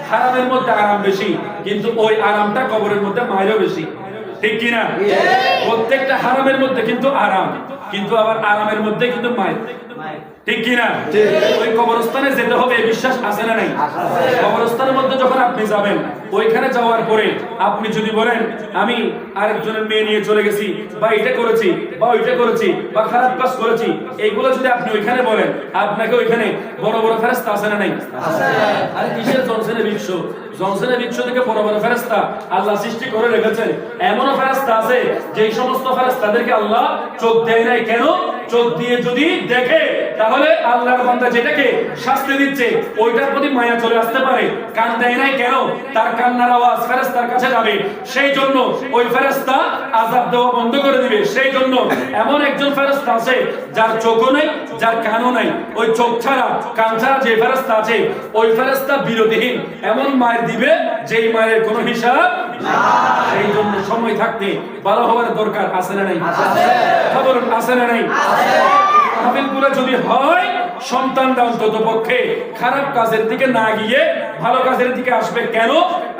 হারামের মধ্যে আরাম বেশি, কিন্তু ওই আরামটা কবরের মধ্যে মায়েরও বেশি, ঠিক কিনা? প্রত্যেকটা হারামের মধ্যে কিন্তু আরাম, কিন্তু আবার আরামের মধ্যে কিন্তু মায়ের, ঠিক কিনা? ওই কবরস্থানে যেতে হবে বিশ্বাস আছে না নাই? কবরস্থানের মধ্যে যখন আপনি যাবেন, ওইখানে যাওয়ার পরে আপনি যদি বলেন আমি আরেকজনের মেয়ে নিয়ে চলে গেছি, বা এটা করেছি, বা ওইটা করেছি, বা খারাপ কাজ করেছি, এইগুলো যদি আপনি ওইখানে বলেন, আপনাকে ওইখানে বড় বড় ফেরেশতা আছে না নাই? আরে কিসের জনসনের বিশ্ব, জনসনের বিশ্ব থেকে বড় বড় ফেরেশতা আল্লাহ সৃষ্টি করে রেখেছেন। এমনও ফেরেশতা আছে যেই সমস্ত ফেরেশতাদেরকে আল্লাহ চোখ দেয় নাই। কেন? চোখ দিয়ে যদি দেখে তাহলে আল্লাহর বান্দা যেটাকে শাস্তি দিচ্ছে ওইটার প্রতি মায়া চলে আসতে পারে। কান দেয় নাই কেন? তার কান্নার আওয়াজ ফেরেশতার কাছে যাবে, সেই জন্য ওই ফেরেশতা আযাব দেওয়া বন্ধ করে দিবে। সেই জন্য এমন একজন ফেরেশতা আছে যার চোখও নাই, যার কানও নাই, ওই চোখ ছাড়া কান ছাড়া যে ফেরেশতা আছে ওই ফেরেশতা বিরোধীহীন এমন মায়ের দিবে যেই মায়ের কোনো হিসাব না। সেই জন্য সময় থাকতে ভালো হওয়ার দরকার আছে না নাই? কথা বলুন, আছে না নাই? মাহফিলগুলো যদি হয়, সন্তানরা অন্তত পক্ষে খারাপ কাজের দিকে না গিয়ে ভালো কাজের দিকে আসবে। কেন?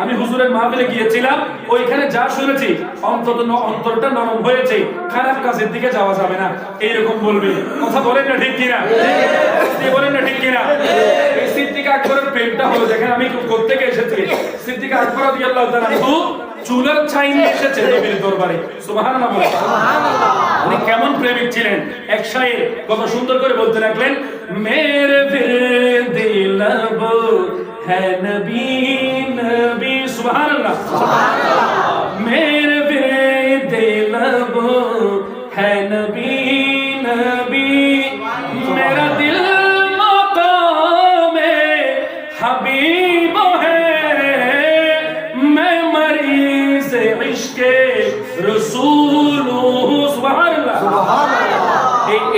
আমি হুজুরের মাহফিলে গিয়েছিলাম, ওইখানে যা শুনেছি অন্তত অন্তরটা নরম হয়েছে, খারাপ কাজের দিকে যাওয়া যাবে না এইরকম বলবে। কথা বলেন না ঠিক কিনা? বলেন না ঠিক কিনা? এই সিদ্দিক আকবরের প্রেমটা হলো, দেখেন আমি কোত্থেকে এসেছি। সিদ্দিক আকবর রাদিয়াল্লাহু তাআলা আনহু চুলার ছাই নিয়ে এসেছে নবীর দরবারে, সুবহানাল্লাহ। উনি কেমন প্রেমিক ছিলেন, এক শায়ের কত সুন্দর করে বলতে লাগলেন, মেরে দিলব হ্যায় নবী নবী, সুবহানাল্লাহ, মেরে দিলব হ্যায় নবী নবী, মেরা দিল মাকামে হাবিব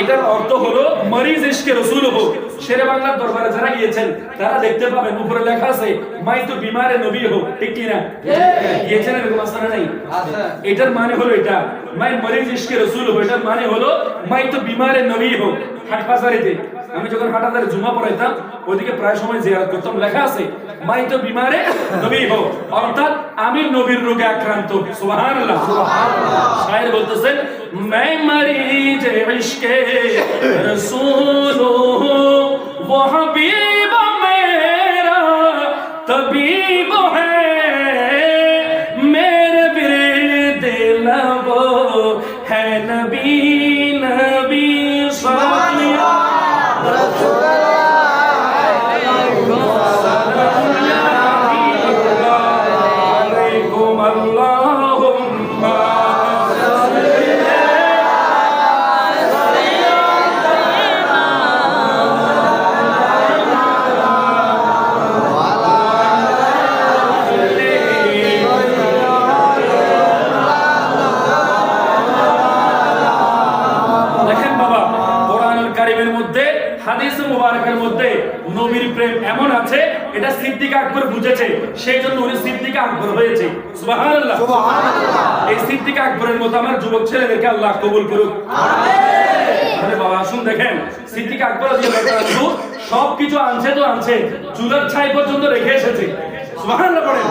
এটার অর্থ হলো মরিজ ইশকে রাসূল হো। শেরে বাংলার দরবারে যারা গিয়েছেন তারা দেখতে পাবেন উপরে লেখা আছে মাই তো বিমারে নবী হো, ঠিক কি না? গিয়েছেন এরকম আছে না নাই? এটার মানে হলো এটা মাই মরিজ ইশকে রাসূল হো, এটার মানে হলো মাই তো বিমারে নবী হো। হাটবাজারিতে আমি যখন হাটাদারে জুমা পড়াইতাম ওইদিকে প্রায় সময় জিয়ারত করতাম, লেখা আছে মাই তো বিমারে নবী হো, অর্থাৎ আমি নবীর রোগে আক্রান্ত। সুবহানাল্লাহ। শায়ের বলতেছেন मैं मरीज इश्के रसूल हूँ, वो हबीब मेरा तबीब है, मेरे विरद लबो है नबी नबी सल्लल्लाहु अलैकुम अल्लाहुम्मा। দেখেন বাবা, কোরআনুল কারীমের মধ্যে হাদিস মুবারকের মধ্যে নবীর প্রেম এমন আছে, এটা সিদ্দিক আকবর বুঝেছে, সেই জন্য উনি সিদ্দিক আকবর হয়েছে। সুবহানাল্লাহ। এই সিদ্দিক আকবরের মতো আমার যুবক ছেলেদেরকে আল্লাহ কবুল করুক। আরে বাবা আসুন দেখেন, সিদ্দিক আকবর রাদিয়াল্লাহু আনহু সবকিছু আনছে তো আনছে, চুলার ছাই পর্যন্ত রেখে এসেছে। সুবহানাল্লাহ পড়েন।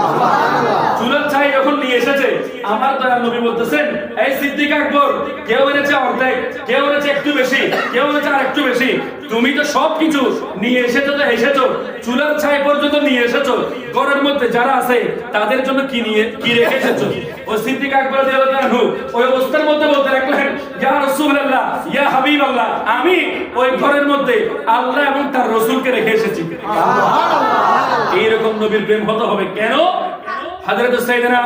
চুলার ছাই যখন নিয়ে এসেছে, আমার দয়াল নবী বলতেছেন এই সিদ্দিক আকবর, কেউ এনেছে অর্ধেক, কেউ এনেছে একটু বেশি, কেউ এনেছে আর একটু বেশি, তুমি তো সবকিছু নিয়ে এসেছো, তো এসেছো, চুলার ছাই পর্যন্ত নিয়ে এসেছো, ঘরের মধ্যে যারা আছে তাদের জন্য কি রেখে এসেছো? ওই সিদ্দিক আকবর রাদিয়াল্লাহু আনহু ওই অবস্থার মধ্যে বলতে লাগলেন ইয়া রাসূলুল্লাহ, ইয়া হাবিবাল্লাহ, আমি ওই ঘরের মধ্যে আল্লাহ এবং তার রাসূলকে রেখে এসেছি। এইরকম নবীর প্রেম হতে হবে। কেন? হযরত সাইয়েদনা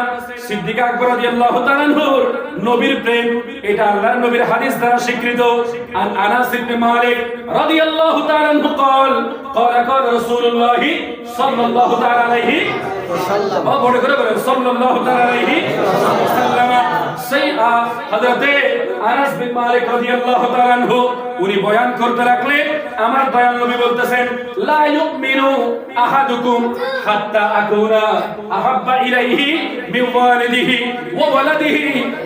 সিদ্দিক আকবর রাদিয়াল্লাহু তাআলা আনহুর নবীর প্রেম, এটা আল্লাহর নবীর হাদিস দ্বারা স্বীকৃত। আন আনাস ইবনে মালিক রাদিয়াল্লাহু তাআলা আনহু قال قال رسول الله صلى الله تعالى عليه وسلم বড় করে বলেন সাল্লাল্লাহু তাআলা আলাইহি ওয়াসাল্লাম। সাইয়্যিদা হযরতে আনাস বিন মালিক রাদিয়াল্লাহু তাআলা আনহু উনি বয়ান করতে লাগলেন, আমার দয়াল নবী বলতেছেন লা ইউমিনু আহাদুকুম হাত্তা আকুনা আহাব্বা ইলাইহি মিন ওয়ালিদিহি ওয়া ওয়ালাদিহি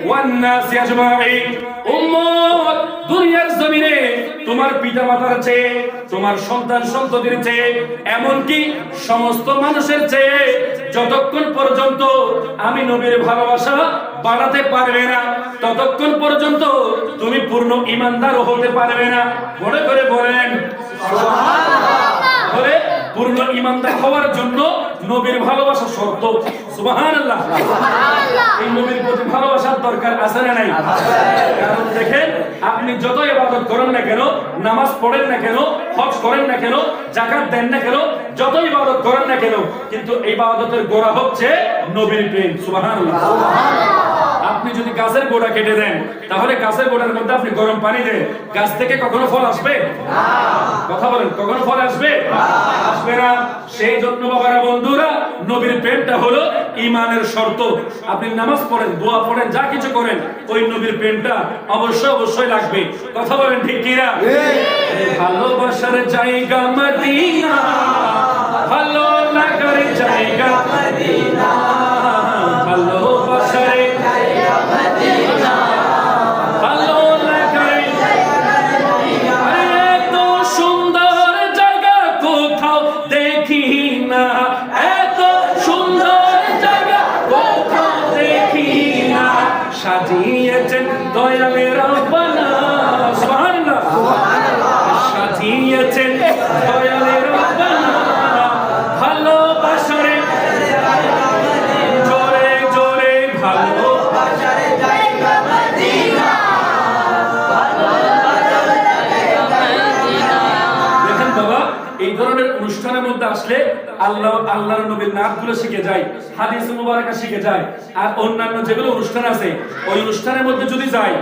ওয়ান নাসি আজমাইন। উম্মত, দুনিয়ার জমিনে তোমার পিতামাতার চেয়ে, তোমার সন্তান সন্ততির চেয়ে, এমনকি সমস্ত মানুষের চেয়ে যতক্ষণ পর্যন্ত আমি নবীর ভালোবাসা বাড়াতে পারবে না, ততক্ষণ পর্যন্ত তুমি পূর্ণ ঈমানদার হতে পারবে না। মনে করে বলেন সুবহানাল্লাহ। পূর্ণ ঈমানদার হওয়ার জন্য নবীর ভালোবাসা শর্ত। সুবহানাল্লাহ। এই নবীর প্রতি ভালোবাসার দরকার আছে না নাই? কারণ দেখেন, আপনি যত ইবাদত করেন না কেন, নামাজ পড়েন না কেন, হজ করেন না কেন, যাকাত দেন না কেন, যত ইবাদত করেন না কেন, কিন্তু এই ইবাদতের গোড়া হচ্ছে নবীর প্রেম। সুবহানাল্লাহ। আপনি যদি গাছের গোড়া কেটে দেন, তাহলে গাছের গোড়ার মধ্যে আপনি গরম পানি দেন, গাছ থেকে কখনো ফল আসবে? কথা বলেন, কখনো ফল আসবে? আসবে না। সেই জন্য বাবারা, বন্ধুরা, নবীর প্রেমটা হলো ঈমানের শর্ত। আপনি নামাজ পড়েন, দোয়া পড়েন, যা কিছু করেন, ওই নবীর প্রেমটা অবশ্যই লাগবে। কথা বলেন ঠিক কি না? ভালোবাসার জায়গা মদিনা, ভালো লাগার জায়গা মদিনা, ভালোবাসার জায়গা মদিনা, ভালো লাগার জায়গা মদিনা। এত সুন্দর জায়গা কোথাও দেখি না, এত সুন্দর জায়গা কোথাও দেখি না, সাজিয়েছেন দয়ালের রব্বানা। সুবহানাল্লাহ। সাজিয়েছেন দয়ালের রব্বানা, ভালোবাসার জোরে জোরে, ভালোবাসার জায়গা মদিনা, ভালোবাসার জায়গা মদিনা। দেখেন বাবা, এই ধরনের অনুষ্ঠানের মধ্যে আসলে আল্লাহর নবীর নামগুলো শিখে যায়, হাদিস মুবারাকা শিখে যায়। আর অন্যান্য যেগুলো অনুষ্ঠান আছে, ওই অনুষ্ঠানের মধ্যে যদি যায়,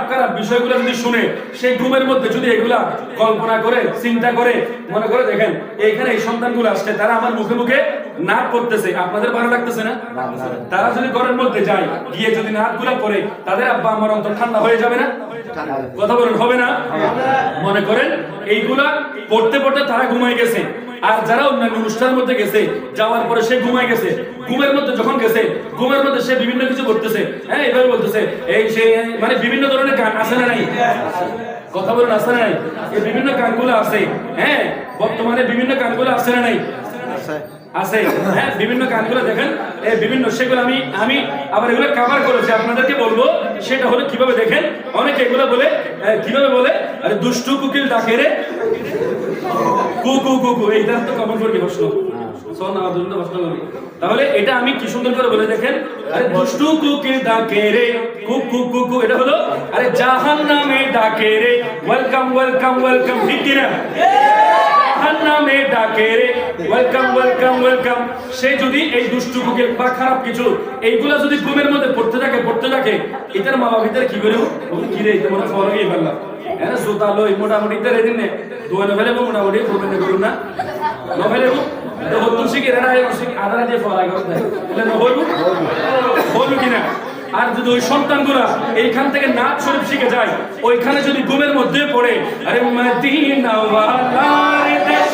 খারাপ বিষয়গুলো যদি শুনে, সেই ঘুমের মধ্যে যদি এগুলা কল্পনা করে, চিন্তা করে, মনে করে দেখেন এইখানে এই সন্তানগুলো আসছে, তারা আমার মুখে মুখে নাক করতেছে, আপনাদের ভালো লাগতেছে না? তারা যদি ঘরের মধ্যে যায়, গিয়ে যদি নাক গুলা করে, তাদের আব্বা আমার অন্তর ঠান্ডা হয়ে যাবে না? কথা বলেন, হবে না? মনে করেন এইগুলা পড়তে পড়তে তারা ঘুমাই গেছে, আর যারা অন্যান্য অনুষ্ঠানের মধ্যে গেছে, যাওয়ার পরে সে ঘুমাই গেছে, ঘুমের মধ্যে যখন গেছে, ঘুমের মধ্যে সে বিভিন্ন কিছু করতেছে, হ্যাঁ এইভাবে বলতেছে, এই সে মানে বিভিন্ন ধরনের গান আছে না নাই? কথা বলেন, আছে না নাই? এই বিভিন্ন গানগুলো আছে, হ্যাঁ বর্তমানে বিভিন্ন গানগুলো আছে না নাই? আছে, হ্যাঁ বিভিন্ন গানগুলো দেখেন, এই বিভিন্ন সেগুলো আমি আবার এগুলো কভার করেছি, আপনাদেরকে বলবো সেটা হলো কিভাবে দেখেন। অনেকে এগুলো বলে, কিভাবে বলে, আরে দুষ্টু কুকিল ডাকে রে কু কু কু কু, এইটা তো কমন করে প্রশ্ন তাহলে এটা আমি কি সুন্দর করে বলে দেখেন, আরে দুষ্টু কুকিল ডাকে রে কু কু কু কু, এটা হলো আরে জাহান্নামে ডাকে রে ওয়েলকাম ওয়েলকাম ওয়েলকাম, ঠিক কি না? জাহান্নামে ডাকে রে ওয়েলকাম ওয়েলকাম ওয়েলকাম। সে যদি এই দুষ্টু কুকিল বা খারাপ কিছু এইগুলা যদি ঘুমের মধ্যে পড়তে থাকে, এটার মা বাবা ভিতরে কি করে কি রে, এটা মনে ফলো গিয়ে ফেললাম, হ্যাঁ জোতা লই মোটামুটি তার এদিন দোয়া নভেলে মোটামুটি করবেন না, করুন না নভেলে হতুন শিখে রেড়া শিখে আধারা দিয়ে ফলা করতে হলু কিনা। আর যদি ওই সন্তানগুলা এইখান থেকে নাচ শরীফ শিখে যায়, ওইখানে যদি ঘুমের মধ্যে পড়ে, আরে মদিনা ওয়ালার দেশ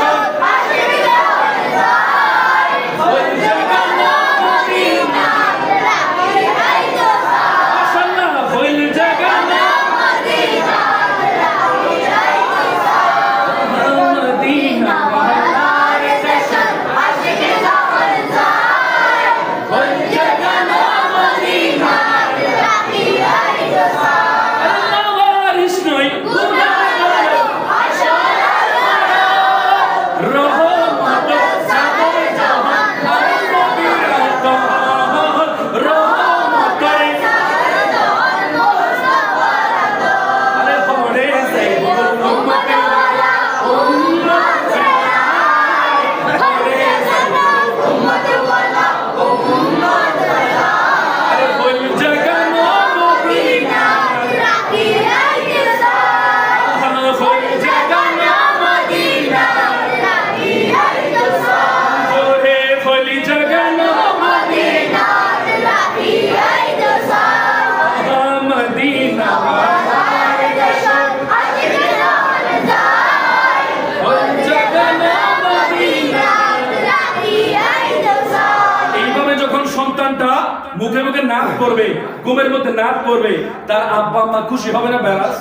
মুখে মুখে নাচ করবে, ঘুমের মধ্যে নাচ করবে, তার আব্বা আম্মা খুশি হবে না? বেড়াস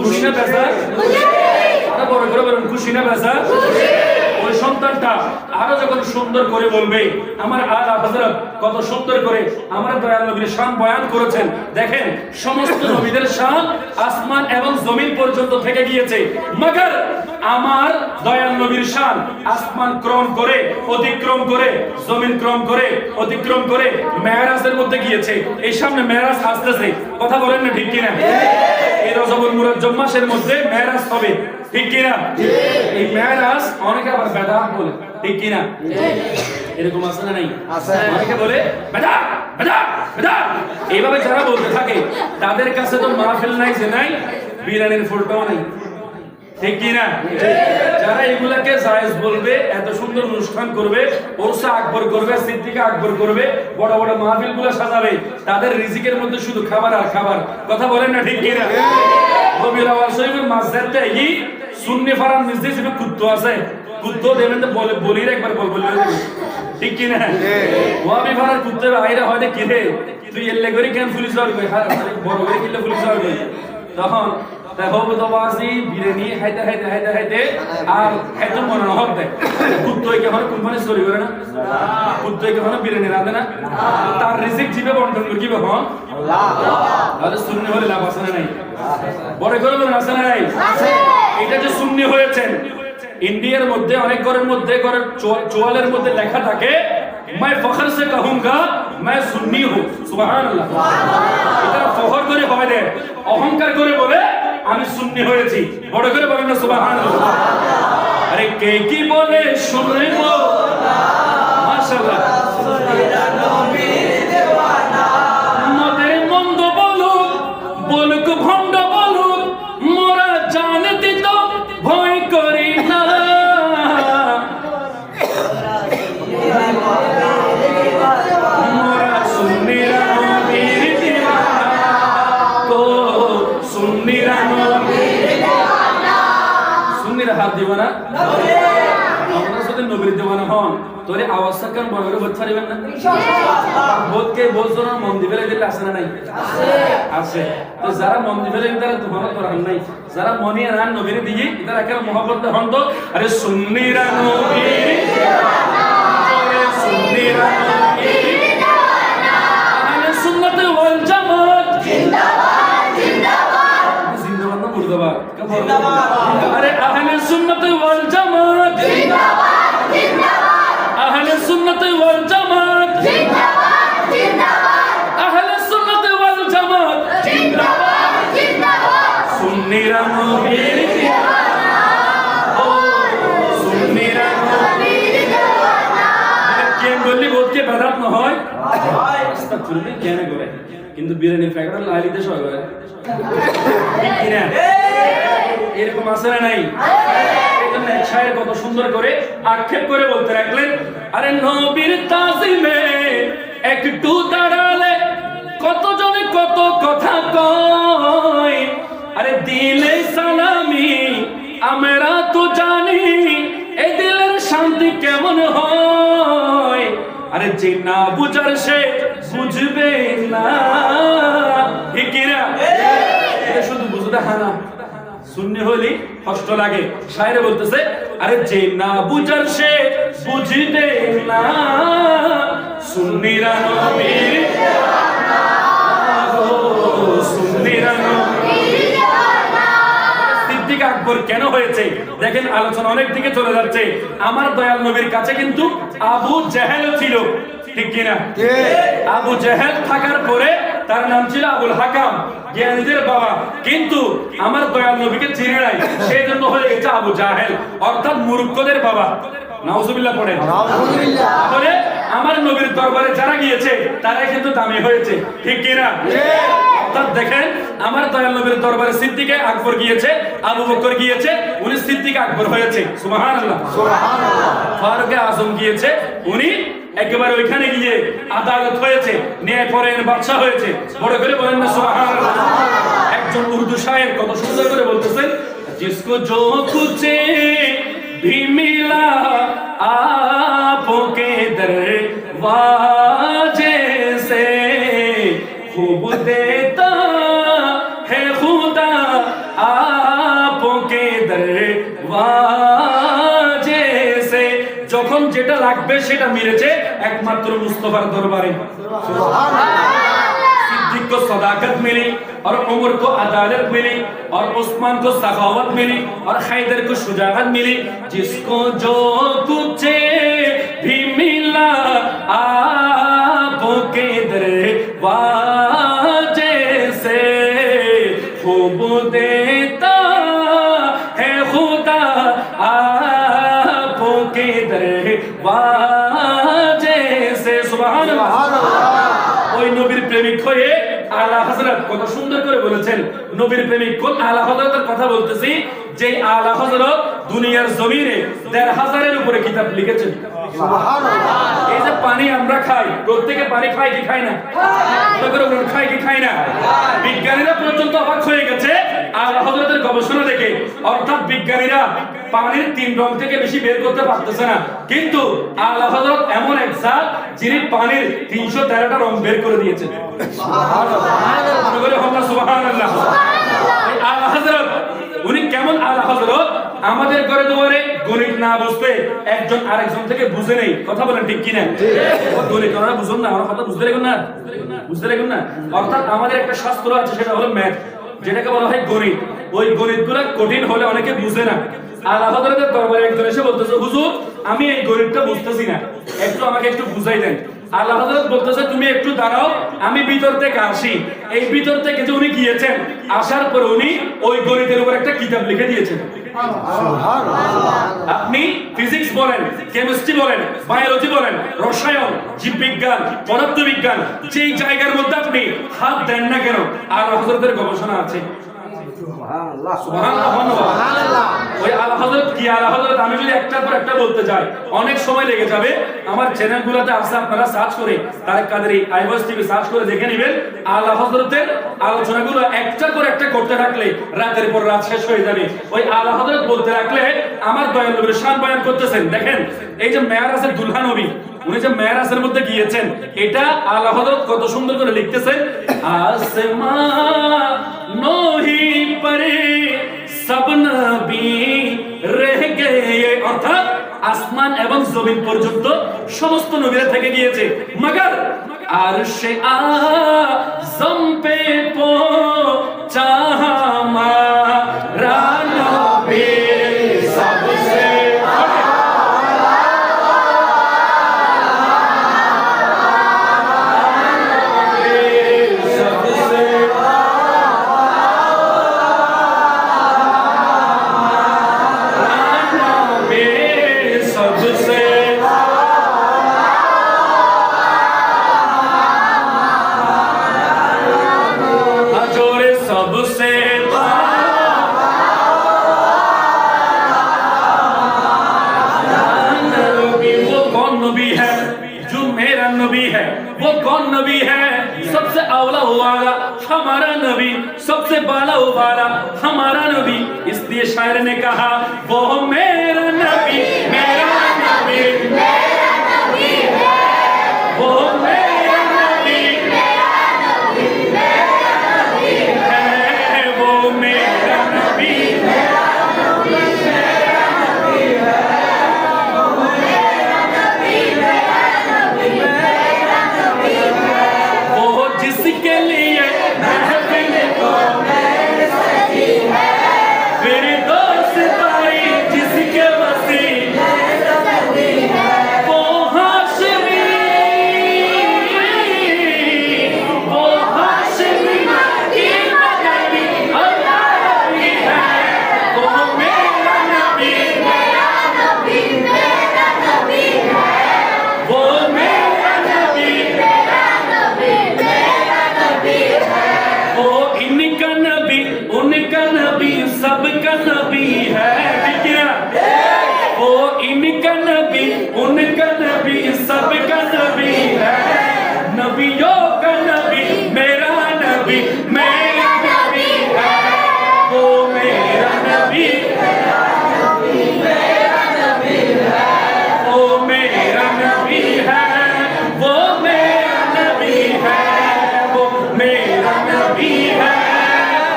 খুশি না বেসা? বড় করে বলেন খুশি না বেসা? ওই সন্তানটা আরো যখন সুন্দর করে বলবে, আমার আলা হযরত কত সুন্দর করে আমার দয়াল নবীর শান বয়ান করেছেন। দেখেন সমস্ত নবীদের শান আসমান এবং জমিন পর্যন্ত থেকে গিয়েছে, মগর আমার দয়াল নবীর শান আসমান ক্রম করে অতিক্রম করে জমিন ক্রম করে অতিক্রম করে মেরাজের মধ্যে গিয়েছে। এই সামনে মেরাজ আসতেছে, কথা বলেন না ঠিক কিনা? এই রজবুল মুরাজ্জম মাসের মধ্যে মেরাজ হবে, ঠিক কিনা? এই মেরাজ অনেকে আবার বেদাত বলে, ঠিক কিনা? এরকম আছে না নাই? অনেকে বলে বেদাত বেদাত বেদাত, এইভাবে যারা বলতে থাকে তাদের কাছে তো মাহফিল নাই যে নাই, বিরানের ফুলটাও নাই, ঠিক কিনা? যারা এগুলাকে জায়েজ বলবে, এত সুন্দর অনুষ্ঠান করবে, ওরসা আকবর করবে, সিদ্দিকা আকবর করবে, বড় বড় মাহফিল গুলো সাজাবে, তাদের রিজিকের মধ্যে শুধু খাবার আর খাবার, কথা বলেন না ঠিক কিনা? রবিউল আউয়াল শরীফের মাঝখানে এই সুন্নি ফারাম মসজিদ হিসেবে কুত্তো আছে, কুত্তো দেবেন তো বলি একবার বলি, ঠিক কিনা? ওয়াবি ফারার কুত্তে আইরা হয়তো কি রে তুই এলে করে কেন পুলিশ আসবে, বড় করে কিলে পুলিশ আসবে, তখন বিরিয়ানি খাইতে খাইতে খাইতে খাইতে আর খাইতে মনে হক দেয় কুত্তই কেমন কোম্পানি চুরি করে না, কুত্তই কেমন বিরিয়ানি রাঁধে না, তার রিজিক জিবে বন্টন করে কি ব্যাপার? তাহলে সুন্নি হলে লাভ আছে না নাই? বড় করে বলেন আছে না নাই? এটা যে সুন্নি হয়েছেন, इंडिया मध्य अनेक घरेर मध्य घरेर चोयालेर मध्य लेखा थाके मैं फखर से कहूंगा मैं सुन्नी हूं सुभान अल्लाह এটা ফখর করে হয় না অহংকার করে বলে আমি সুন্নি হয়েছি বড় করে বলেন না সুবহানাল্লাহ আরে কে কি বলে শুনবো মাশাআল্লাহ নবী দেওয়ানা মদের মন্দ বলুক বলুক ভণ্ড বলুক মোরা জানতে তো ভয় করি না তোরে আওয়াজটা কেন বড় করে বলতে পারবেন না? বোধকে বলছনা মন দিবে দিলে আছে না নাই? আছে। তো যারা মন দিবে তারা তোমার কোরআন নাই, যারা মনে রান নবীর দিয়ে তারা কেন মহব্বত হন তো আরে সুন্নিরা নবীর জোরে সুন্নিরা নবীর আহলে সুন্নাত ওয়াল জামাত জিন্দাবাদ জিন্দাবাদ জিন্দাবাদ না মুর্দাবাদ জিন্দাবাদ আরে আহলে সুন্নাত ওয়াল জামাত জিন্দাবাদ জিন্দাবাদ আহলে সুন্নাত ওয়াল জামাত জিন্দাবাদ জিন্দাবাদ আহলে সুন্নাত ওয়াল জামাত জিন্দাবাদ জিন্দাবাদ সুন্নিরা নবীর দিওয়ানা ও সুন্নিরা নবীর দিওয়ানা কে বললি বোধকে বাদাত না হয় আস্তাগফিরুল্লাহ কেন করে কিন্তু বিরিয়ানি প্যাকেট লাইলিতে সবাই করে ঠিক না এরকম আছে না নাই? এজন্য এক শায়ের কত সুন্দর করে আক্ষেপ করে বলতে রাখলেন আরে নবীর তাজিমে একটু দাঁড়ালে কত জনে কত কথা কয় আরে দিলে সালামি আমরা তো জানি এই দিলের শান্তি কেমন হয় আরে যে না বুঝার সে বুঝবে না ঠিক কি না? এটা শুধু বুঝতে হয় না, শূন্য হলি কষ্ট লাগে। শায়রে বলতেছে আরে যে না বুঝার সে বুঝবে না সুন্নিরা নবীর দিওয়ানা ও সুন্নিরা নবীর দিওয়ানা। সিদ্দিক আকবর কেন হয়েছে দেখেন, আলোচনা অনেক দিকে চলে যাচ্ছে। আমার দয়াল নবীর কাছে কিন্তু আবু জেহেল ছিল, ঠিক কি না? আবু জেহেল থাকার পরে তার নাম ছিল আবুল হাকাম, জ্ঞানীদের বাবা। কিন্তু আমার দয়াল নবীকে চিনে নাই, সেই জন্য হয়ে গেছে আবু জাহেল, অর্থাৎ মূর্খদের বাবা। নাউজুবিল্লাহ পড়েন। তাহলে আমার নবীর দরবারে যারা গিয়েছে তারাই কিন্তু দামি হয়েছে, ঠিক কি না? অর্থাৎ দেখেন আমার দয়াল নবীর দরবারে সিদ্দিক আকবর গিয়েছে, আবু বকর গিয়েছে, উনি সিদ্দিক আকবর হয়েছে। সুবহানাল্লাহ সুবহানাল্লাহ। ফারুক আজম গিয়েছে, উনি একেবারে ওইখানে গিয়ে আদালত হয়েছে, ন্যায় পরায়ণ বাদশা হয়েছে। বড় করে বলেন না সুবহানাল্লাহ। একজন উর্দু শায়ের কত সুন্দর করে বলতেছেন जिसको जो कुछ भी मिला आपके दरवाजे से खूब देता है खुदा आपके दरवाजे से। যখন যেটা লাগবে সেটা মিলেছে একমাত্র মুস্তাফার দরবারে। सिद्दीक को सदाकत मिली और उमर को अदालत मिली और उस्मान को सखावत मिली और हैदर को शुजाअत मिली। जिसको जो कुछ भी मिला आपके दरवाजे से खूब देता है खुदा आपके दरवाजे से। सुभान अल्लाह। ওই নবীর প্রেমিক হয়ে আলা হযরত কত সুন্দর করে বলেছেন। নবীর প্রেমিক কোন আলা হযরতের কথা বলতেছি, যে আলা হযরত দুনিয়ার জমিনে ১৫০০ এর উপরে কিতাব লিখেছেন। সুবহানাল্লাহ। এই যে পানি আমরা খাই, প্রত্যেকে পানি খায় কি খায় না? খায় কি খায় না? বিজ্ঞানীরা পর্যন্ত অবাক হয়ে গেছে আলা হযরতের গবেষণা দেখে। অর্থাৎ বিজ্ঞানীরা পানির ৩ রং থেকে বেশি বের করতে পারতেছে না, কিন্তু আলা হযরত এমন এক জাত যিনি পানির ৩১৩টা রং বের করে দিয়েছেন। সুবহানাল্লাহ সুবহানাল্লাহ। আলা হযরত উনি কেমন আলা হযরত? আমাদের ঘরে দুয়ারে গণিত না বুঝতে একজন আরেকজন থেকে বুঝে নেই। কথা বলেন ঠিক কি না? গণিত ওনারা বুঝুন না, আমার কথা বুঝতে লাগেন না, বুঝতে লাগেন না। অর্থাৎ আমাদের একটা শাস্ত্র আছে, সেটা হলো ম্যাথ, যেটাকে বলা হয় গণিত। ওই গণিতগুলো কঠিন হলে অনেকে বুঝে না। আলা হযরতের দরবারে একজন এসে বলতেছে, হুজুর আমি এই গণিতটা বুঝতেছি না, একটু আমাকে একটু বুঝাই দেন। আলা হযরত বলতেছে, তুমি একটু দাঁড়াও, আমি ভিতর থেকে আসি। এই ভিতর থেকে যে উনি গিয়েছেন, আসার পর উনি ওই গণিতের উপর একটা কিতাব লিখে দিয়েছেন। আপনি ফিজিক্স বলেন, কেমিস্ট্রি বলেন, বায়োলজি বলেন, রসায়ন, জীববিজ্ঞান, পদার্থবিজ্ঞান, যেই জায়গার মধ্যে আপনি হাত দেন না কেন, আলা হযরতের গবেষণা আছে। সুবহানাল্লাহ সুবহানাল্লাহ। ওই আলা হযরত কি আলা হযরত আমি যদি একটার পর একটা বলতে যাই অনেক সময় লেগে যাবে। আমার চ্যানেলগুলোতে আছে, আপনারা সার্চ করে তারেক কাদেরী আইভয়েস টিভি সার্চ করে দেখে নেবেন। আলা হযরতের আলোচনাগুলো একটার পর একটা করতে থাকলে রাতের পর রাত শেষ হয়ে যাবে। ওই আলা হযরত বলতে রাখলে আমার দয়াল নবীর শান বয়ান করতেছেন। দেখেন এই যে মেরাজের দুলহা নবী, উনি যে মেরাজের মধ্যে গিয়েছেন, এটা আলা হযরত কত সুন্দর করে লিখতেছেন। আসমানো হি পরে সব নবী রহ গয়ে, অর্থাৎ আসমান এবং জমিন পর্যন্ত সমস্ত নবীরা থেকে গিয়েছে, মগর আরশে আযম পে পৌঁছা হামারা নবী সবসে वो कौन नबी है? सबसे अवला वाला हमारा नबी, सबसे बाला वाला हमारा नबी। इसलिए शायर ने कहा वो मेरा नबी, मेरा नबी, मेरा नबी है। वो मेरा नबी, मेरा नबी, मेरा नबी है। वो मेरा नबी, मेरा नबी, मेरा नबी है। वो मेरा नबी, मेरा नबी, मेरा नबी है। वो जिसके लिए महफिल को मैंने सजी है, फिरदौस पाई जिसके वसीले सजी है। वो हाशिमी, वो हाशिमी की मदनी अल्लाह नबी है। वो मेरा नबी, मेरा नबी, मेरा नबी है। वो मेरा नबी, मेरा नबी, मेरा नबी है। वो इनका नबी, उनका नबी, सबका नबी है। ठीक है? वो इनका नबी, उनका नबी, सबका नबी है। नबियों का नबी, मेरा नबी, मेरा नबी है। वो मेरा नबी, मेरा नबी, मेरा नबी है। वो मेरा नबी है। वो मेरा नबी है। वो मेरा नबी है।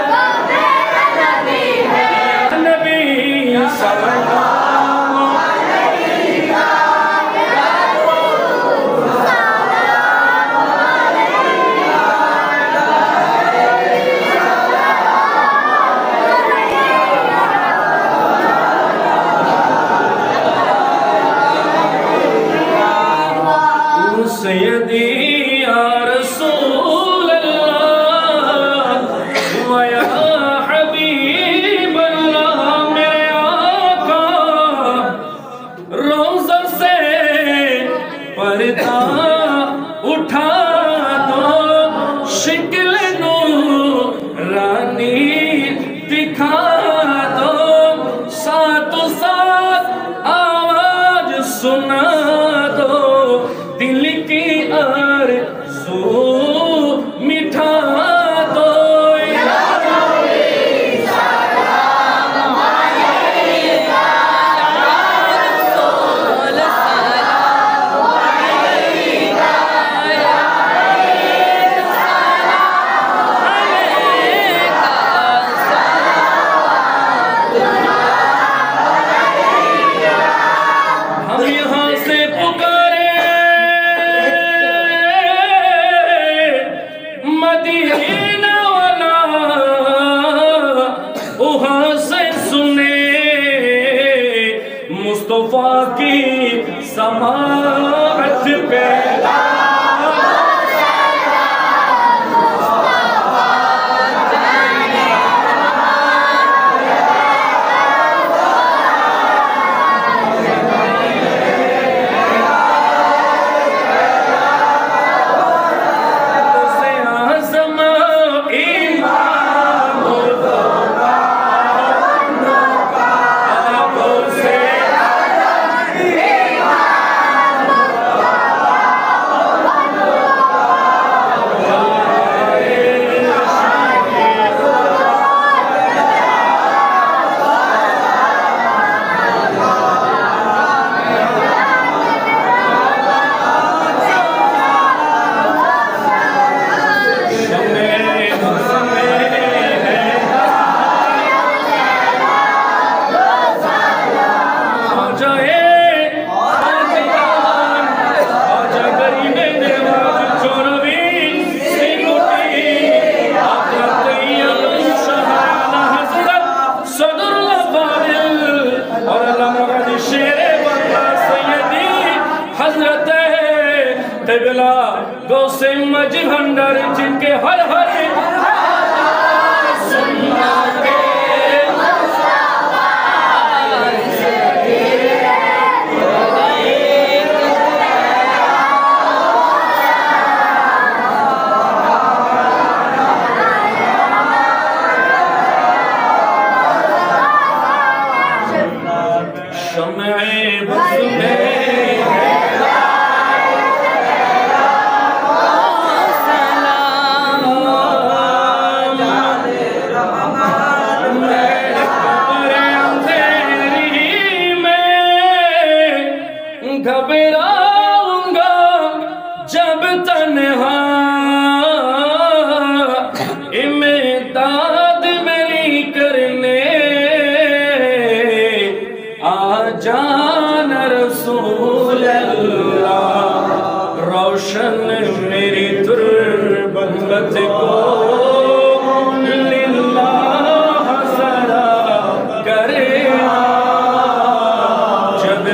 वो मेरा नबी है। नबी सल्लल्लाहु अलैहि वसल्लम। सय्यदी या रसूल अल्लाह व या हबीब अल्लाह, मेरे आका रोज़ा से पर्दा उठा दो, शिकल नूरानी दिखा दो, साथों साथ आवाज सुना दो, दिल की आरज़ू मिठा दो। या नबी सलाम अलैका, या रसूल सलाम अलैका, या किबला गौसे मजी भंडार जिनके हर हर सुन्ना के घबराऊंगा जब तन्हा इमदाद मेरी करने आ जाना रसूल अल्लाह रोशन मेरी तुर्बत को लिल्लाह सरा करे जब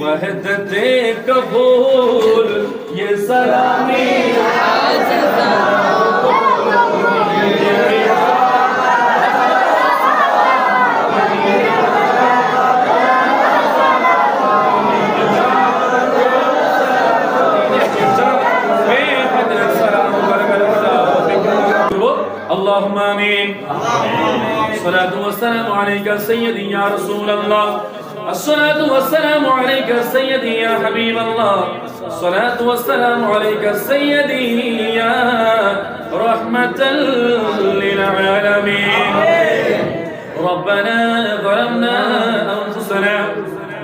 वहदते कबूल ये सलामी اللهم آمين الصلاة والسلام عليك سيدي يا رسول الله الصلاة والسلام عليك سيدي يا حبيب الله الصلاة والسلام عليك سيدي يا رحمة للعالمين ربنا ظلمنا أنفسنا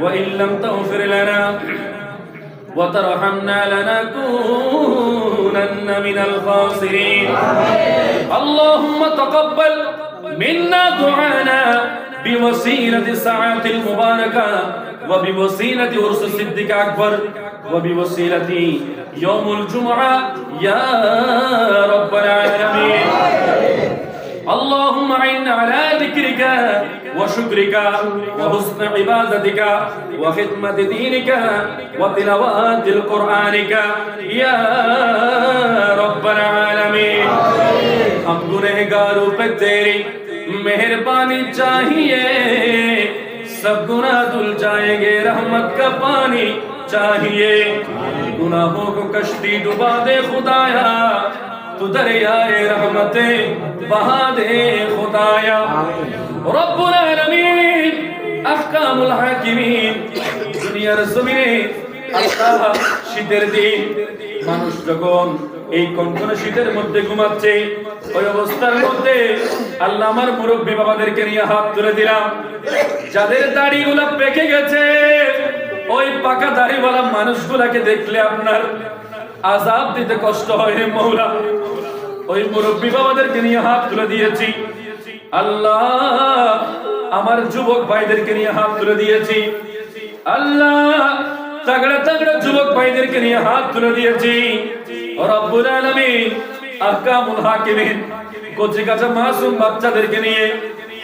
وإن لم تغفر لنا وترحمنا لنكونن من الخاسرين اللهم تقبل منا دعانا بوسيلة الساعات المباركة وبوسيلة عرس الصديق أكبر وبوسيلة يوم الجمعة يا رب العالمين اللهم أعنا على ذكرك وشكرك وحسن عبادتك وخدمة دينك وتلاوة القرآنك يا رب العالمين हम गुनहगारों पे तेरी मेहरबानी चाहिए सब गुनाह धुल जाएंगे रहमत का पानी चाहिए गुनाहों को कश्ती डुबा दे खुदाया तू दरियाए रहमतें बहा दे खुदाया रब्बुल आलमीन अहकामुल हाकिमीन दुनियार जमीने আল্লাহ শীতের দিন মানুষ যখন এই কনকনে শীতের মধ্যে ঘুমাচ্ছে ওই অবস্থার মধ্যে আল্লাহ আমার মুরব্বী বাবাদেরকে নিয়ে হাত তুলে দিলাম যাদের দাড়িগুলো পেকে গেছে ওই পাকা দাড়িওয়ালা মানুষগুলোকে দেখলে আপনার আযাব দিতে কষ্ট হয় রে মাওলা ওই মুরব্বী বাবাদেরকে নিয়ে হাত তুলে দিয়েছি আল্লাহ আমার যুবক ভাইদেরকে নিয়ে হাত তুলে দিয়েছি আল্লাহ तगड़ा तगड़ा যুবক ভাইদেরকে নিয়ে হাত তুলে দিয়েছি রব্বুল আলামিন আহকামুল হাকিমিন কোচি কাঁচা মাসুম বাচ্চাদেরকে নিয়ে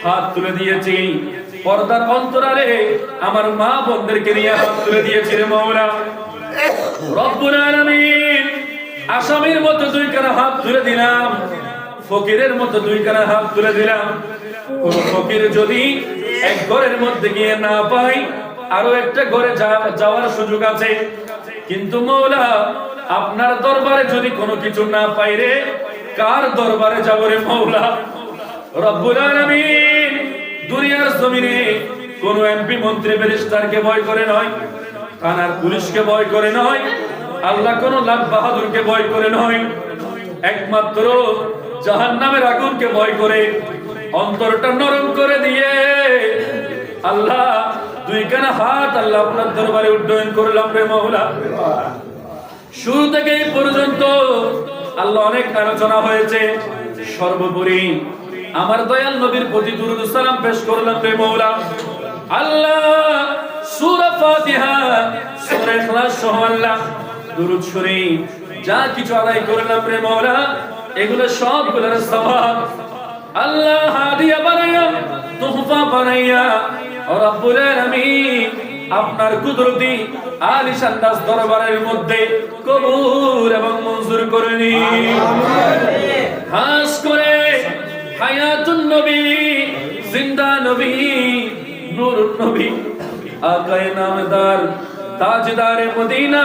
হাত তুলে দিয়েছি পর্দার অন্তরালে আমার মা বোনদেরকে নিয়ে হাত তুলে দিয়েছি রে মাওলা রব্বুল আলামিন আসামির মতো দুই কানে হাত তুলে দিলাম ফকিরের মতো দুইখানা হাত তুলে দিলাম। কোন ফকির যদি এক ঘরের মধ্যে গিয়ে না পায়, আরো একটা ঘরে যাওয়ার সুযোগ আছে। কিন্তু মওলা আপনার দরবারে যদি কোনো কিছু না পাই রে, কার দরবারে যাব রে মওলা? রব্বুল আলামিন দুনিয়ার জমিনে কোন এমপি মন্ত্রী ব্যারিস্টারকে ভয় করে নয়, থানার পুলিশকে ভয় করে নয়, আল্লাহ কোন লাল বাহাদুরকে ভয় করে নয়, একমাত্র জাহান্নামের আগুনকে ভয় করে অন্তরটা নরম করে দিয়ে আল্লাহ দুইখানা হাত আল্লাহ আপনার দরবারে উড্ডয়ন করলাম রে মওলা। শুরু থেকে এই পর্যন্ত আল্লাহ অনেক আলোচনা হয়েছে, সর্বোপরি আমার দয়াল নবীর প্রতি দুরূদ সালাম পেশ করলাম রে মওলা। আল্লাহ সূরা ফাতিহা, সূরা ইখলাস সহ আল্লাহ দুরূদ শরীফ যা কিছু আদায় করলাম রে মওলা, এগুলো সবগুলোর সওয়াব আল্লাহ হাদিয়া বানায়া, তোহফা বানায়া রব্বুল আলামিন আপনার কুদরতি আলিশান দাস দরবারের মধ্যে কবুল এবং মঞ্জুর করে নিন। খাস করে হায়াতুন নবী, জিন্দা নবী, নূরুন নবী, আকায়ে নামদার, তাজদারে মদিনা,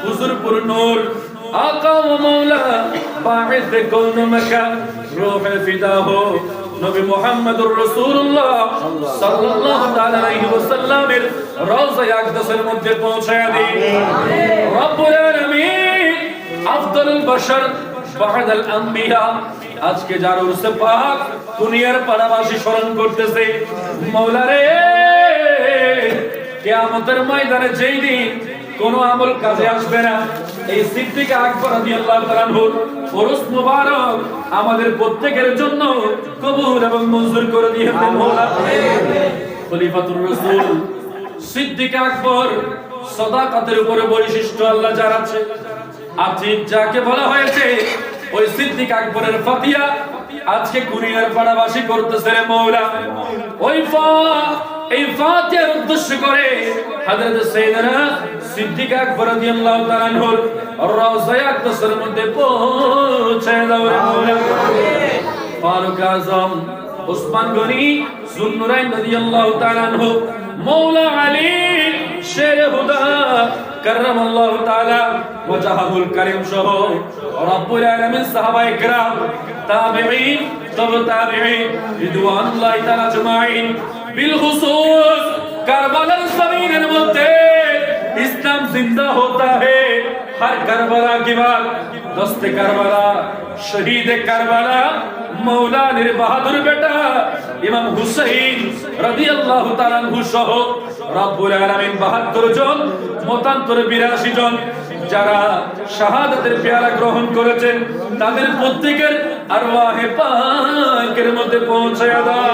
হুজুরপুর নূর, আকা ও মওলা, বাঈদ কওন মাকা, রূহে ফিদা হো নবী মুহাম্মদুর রাসূলুল্লাহ সাল্লাল্লাহু তাআলা আলাইহি ওয়াসাল্লামের রওজা আকদাসের মধ্যে পৌঁছায়া দিন। রব্বুল আলামিন আফদালুল বাশার বা'দাল আম্বিয়া, আজকে যার উরসে পাক দুনিয়ার পাড়াবাসী স্মরণ করতেছে, মওলা রে কিয়ামতের ময়দানে যেই দিন কোন আমল কাজে আসবে না, এই সিদ্দিক আকবর রাদিয়াল্লাহু তাআলা আনহু উরস মুবারক আমাদের প্রত্যেকের জন্য কবুল এবং মঞ্জুর করে দিয়েন মওলা। খলিফাতুর রাসূল সিদ্দিক আকবর সাদাকাতের উপরে বৈশিষ্ট্য আল্লাহ যার আছে, আতিক যাকে বলা হয়েছে, ওই সিদ্দিক আকবরের ফাতিয়া আজকে কুরিয়ার পাড়াবাসী করতেছে রে মওলা। ওই এই ফাতিহার উদ্দেশ্য করে হযরত সাইয়েদনা সিদ্দিক আকবর রাদিয়াল্লাহু তাআলা আনহুর রওজা আকদাসের মধ্যে পৌঁছে দাও রে মওলা। ফারুক আযম উসমান গনি যুন্নুরাইন রাদিয়াল্লাহু তাআলা আনহু, মওলা আলী শেরে হুদা কাররামাল্লাহু তাআলা ওয়াজহুল কারীম সহ রব্বুল আলামিন, সাহাবায়ে কেরাম, তাবেঈন, তাবে তাবেঈন রিদওয়ানুল্লাহি তাআলা আজমাইন, বিল খুসুস কারবালার জমিনের মধ্যে ইসলাম জিন্দা होता है। हर करबला के बाद दस्ते करबला, शहीद करबला, मौला नीर बहादुर बेटा इमाम हुसैन রাদিয়াল্লাহু তাআলা আনহু সহ রব্বুল আলামিন 72 জন মতান্তর 82 জন যারা শাহাদাতের পেয়ালা গ্রহণ করেছেন, তাদের প্রত্যেকের আরওয়াহে পাকের মধ্যে পৌঁছায়া দাও।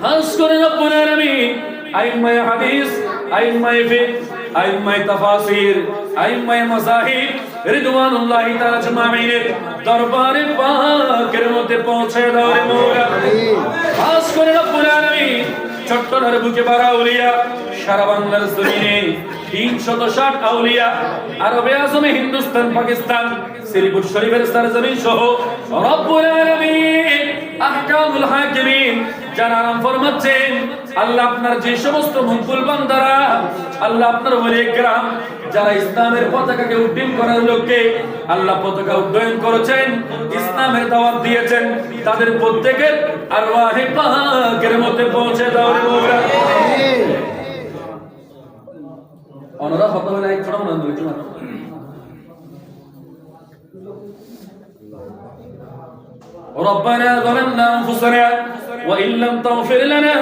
খাস করে রব্বুল আলামিন আইম্মায়ে হাদিস, আইম্মায়ে ফিকহ, আইম্মায়ে তাফাসির, আইম্মায়ে মাযাহিব রিদওয়ানুল্লাহি তাআলা আজমাইনের দরবারে পাকের মধ্যে পৌঁছে দাও রে মওলা। খাস করে রব্বুল আলামিন চট্টগ্রামের বুকে বারা আউলিয়া, সারা বাংলার জমিনে 360 আউলিয়া, আরবে আজমে হিন্দুস্তান, পাকিস্তান, শ্রীপুর শরীফের সরজমিন সহ রব্বুল আলামিন আহকামুল হাকিমিন যারা নাম ফরমাচ্ছেন, আল্লাহ আপনার যে সমস্ত মকবুল বান্দারা, আল্লাহ আপনার ওলি کرام যারা ইসলামের পতাকাকে উড্ডীন করার লক্ষ্যে আল্লাহ পতাকা উড্ডয়ন করেছেন, ইসলামের দাওয়াত দিয়েছেন, তাদের প্রত্যেকের আরওয়াহে পাকের মধ্যে পৌঁছে দাও রে মওলা। অনরা হতে হলে এক ছোট মনে দুইটা মাত্র। ربنا ظلمنا أنفسنا وإن لم تغفر لنا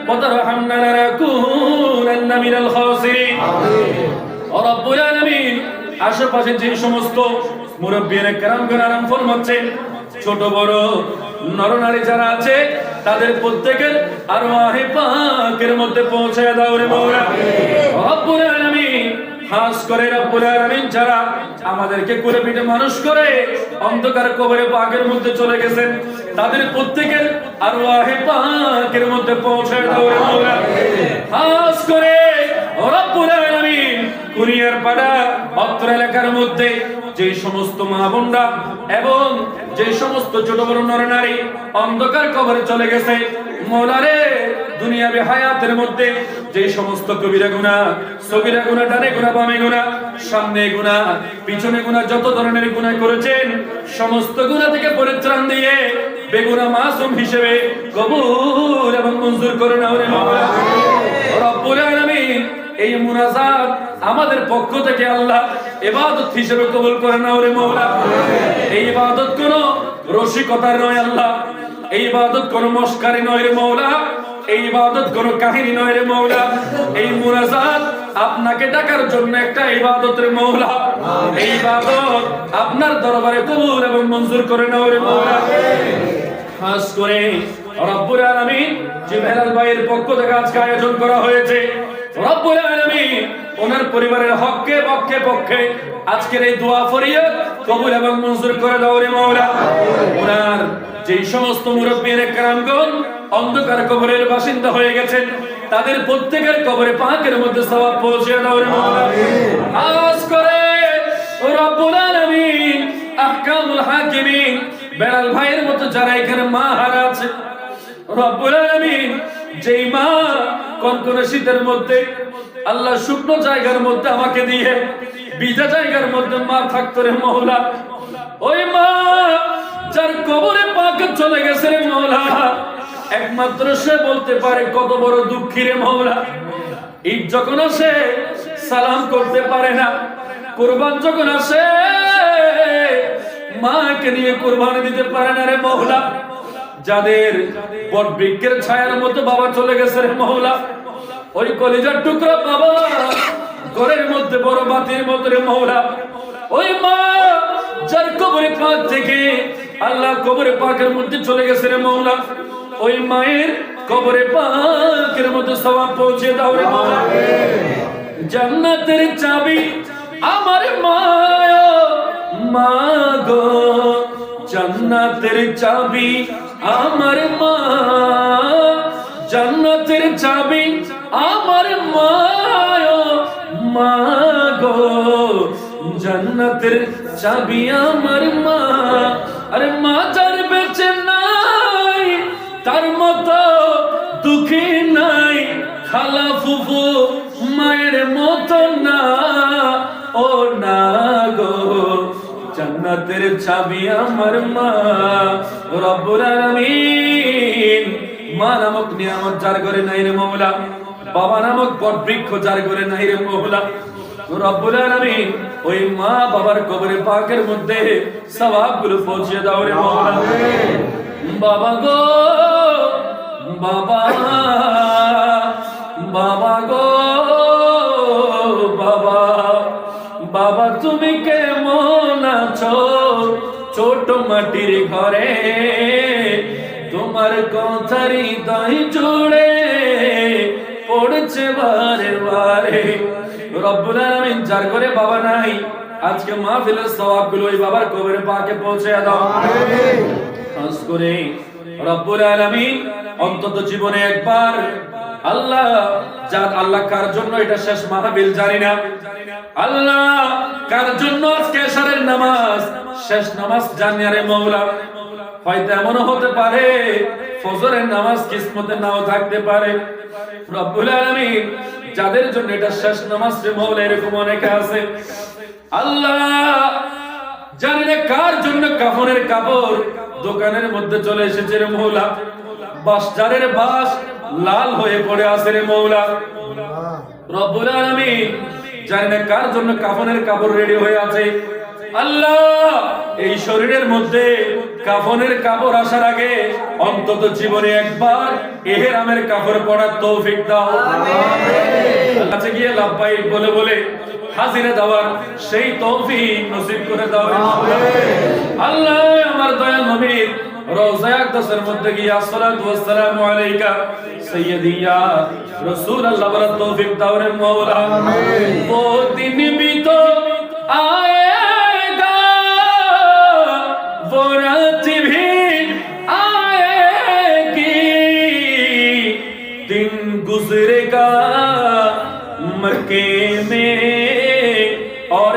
وترحمنا لنكونن من الخاسرين। رب العالمين আশেপাশে যে সমস্ত মুরব্বিয়ানে কেরামগণ আরাম ফরমাচ্ছেন, ছোট বড় নরনারী যারা আছে, তাদের প্রত্যেকের আরওয়াহে পাকের মধ্যে পৌঁছে দাও রে মওলা। রব্বুল আলামিন খাস করে রব্বুল আলামিন যারা আমাদেরকে কোলে পিঠে মানুষ করে অন্ধকার কবরে পাকের মধ্যে চলে গেছেন, তাদের প্রত্যেকের আরওয়াহে পাকের মধ্যে পৌঁছে দাও রে মওলা। খাস করে রব্বুল আলামিন কুরিয়ার পাড়া অত্র এলাকার মধ্যে যে সমস্ত মা বোনরা এবং যে সমস্ত ছোট বড় নরনারী অন্ধকার কবরে চলে গেছে, মওলা রে দুনিয়াবি হায়াতের মধ্যে যে সমস্ত কবিরা গুনাহ, সগীরা গুনাহ, ডানে গুনাহ, বামে গুনাহ, সামনে গুনাহ, পিছনে গুনাহ, যত ধরনের গুনাহ করেছেন সমস্ত গুনাহ থেকে পরিত্রাণ দিয়ে বেগুনাহ মাসুম হিসেবে কবুল এবং মঞ্জুর করে নাও রে মওলা রব্বুল আলামিন। এই মুনাজাত আমাদের পক্ষ থেকে আল্লাহ ইবাদত হিসেবে কবুল করে নাও রে মওলা। এই ইবাদত কোনো রসিকতার নয় আল্লাহ, এই ইবাদত কোনো মস্কারি নয় রে মওলা, এই ইবাদত কোনো কাহিনী নয় রে মওলা। এই মুনাজাত আপনাকে ডাকার জন্য একটা ইবাদত রে মওলা। এই ইবাদত আপনার দরবারে কবুল এবং মঞ্জুর করে নাও রে মওলা। খাস করে রব্বুল আলামিন যে বেলাল ভাইয়ের পক্ষ থেকে আজকে আয়োজন করা হয়েছে, রব্বুল আলামিন ওনার পরিবারের হককে পক্ষে আজকের এই দোয়া ফরিয়াদ কবুল এবং মঞ্জুর করে দাও রে মাওলা। ওনার যে সমস্ত মুরব্বিয়ে কেরামগণ অন্ধকার কবরের বাসিন্দা হয়ে গেছেন, তাদের প্রত্যেকের কবরে পাকের মধ্যে সওয়াব পৌঁছে দাও রে মাওলা। আওয়াজ করে রব্বুল আলামিন আহকামুল হাকিমিন বেলাল ভাইয়ের মতো যারা এখানে মা হারা আছে, রব্বুল আলামিন যেই মা কনকনে শীতের মধ্যে আল্লাহ শুকনো জায়গার মধ্যে আমাকে দিয়ে ভিজা জায়গার মধ্যে মা থাকতো রে মওলা, ওই মা যার কবরে পাক চলে গেছে রে মওলা, একমাত্র সে বলতে পারে কত বড় দুঃখী রে মওলা। ঈদ যখন আসে সালাম করতে পারে না, কুরবান যখন আসে মাকে নিয়ে কুরবানি দিতে পারে না রে মওলা। যাদের বটবৃক্ষের ছায়ার মতো বাবা চলে গেছে রে মওলা, ওই কলিজার টুকরা বাবা ঘরের মধ্যে বড় বাতির মতো রে মওলা, ওই মা যার কবরে পাক থেকে আল্লাহ কবরে পাকের মধ্যে চলে গেছে রে মওলা, ওই মায়ের কবরে পাকের মধ্যে সওয়াব পৌঁছে দাও রে মওলা। জান্নাতের চাবি আমার মা মা গো, জান্নাতের চাবি আমার মা, জান্নাতের চাবি আমার মা মা গো, জান্নাতের চাবি আমার মা। আরে মা যার বেঁচে নাই তার মতো দুঃখী নাই, খালা ফুফু মায়ের মতো না ও না গো, জান্নাতের চাবি আমার মা। রব্বুল আলামিন মা নামক নিয়ামত যার ঘরে নাই রে মওলা, বাবা নামক বটবৃক্ষ যার ঘরে নাই রে মওলা, রব্বুল আলামিন ওই মা বাবার কবরে পাকের মধ্যে সওয়াবগুলো পৌঁছে দাও রে মওলা। বাবা গো বাবা, বাবা গো বাবা, বাবা তুমি কেমন আছো ছোট মাটির ঘরে, তোমার কথার হৃদয় জুড়ে পড়ছে বারে বারে। রব্বুল আলামিন যার ঘরে বাবা নাই আজকে মাহফিলের সওয়াবগুলো ওই বাবার কবরে পাকে পৌঁছে দাও খাস করে। রব্বুল আলামিন অন্তত জীবনে একবার আল্লাহ আল্লাহ কার জন্য এটা শেষ মাহফিল জানি না, আল্লাহ কার জন্য আজকে এশারের নামাজ শেষ নামাজ জানি রে মওলা। হয়তো এমনও হতে পারে ফজরের নামাজ কিসমতে নাও থাকতে পারে। রব্বুল আলামিন যাদের জন্য এটা শেষ নামাজ রে মওলা, এরকম অনেকে আছে আল্লাহ জানি না কার জন্য কাফনের কাপড় দোকানের মধ্যে চলে এসেছে রে মওলা, বাসজারের বাস লাল হয়ে পড়ে আছে রে মওলা। রব্বুল আলামিন জানি না কার জন্য কাফনের কাপড় রেডি হয়ে আছে আল্লাহ। এই শরীরের মধ্যে কাফনের কাপড় আসার আগে অন্তত জীবনে একবার ইহরামের কাপড় পরার তৌফিক দাও। কাছে গিয়ে লাব্বাইক বলে বলে হাজিরে দেওয়ার সেই তৌফিক নসিব করে দাও আল্লাহ। আমার দয়াল নবীর রওজায়ে আকদাসের মধ্যে গিয়ে আসসালাতু ওয়াসসালামু আলাইকা সাইয়্যিদি ইয়া রাসূলুল্লাহ বলার তৌফিক দাও রে মাওলা। ও দিন भी तो आएगा वो रात भी आएगी, दिन गुजरेगा मक्के में और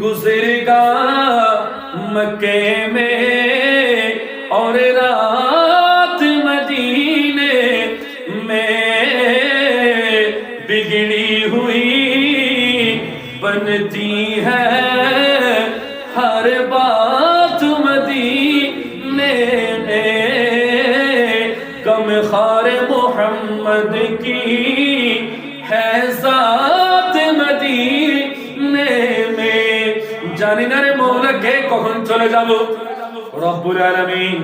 गुजरेगा मक्के में और रात मदीने में बिगड़ी हुई बनती है हर बात मदीने में कम खार मोहम्मद की है जात मदीने में জানি না রে মওলা কে কখন চলে যাব রব্বুল আলামিন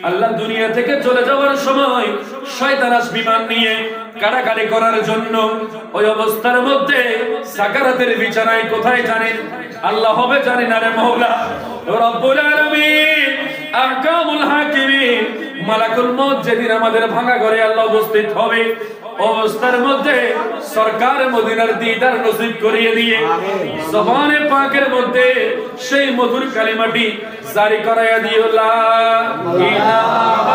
আল্লাহ দুনিয়া থেকে চলে যাওয়ার সময় শয়তান আসবে বিমান নিয়ে কারাগারে করার জন্য ওই অবস্থার মধ্যে সাকারাতের বিছানায় কোথায় জানেন আল্লাহ হবে জানি না রে মওলা রব্বুল আলামিন আহকামুল হাকিমিন মালাকুল মউত যেদিন আমাদের ভাঙা ঘরে আল্লাহ উপস্থিত হবে অবস্থার মধ্যে সরকার মদিনার দিদার নসিব করিয়ে দিয়ে জবানে পাকের মধ্যে সেই মধুর কালিমাটি জারি করায়া দিও লা ইলাহা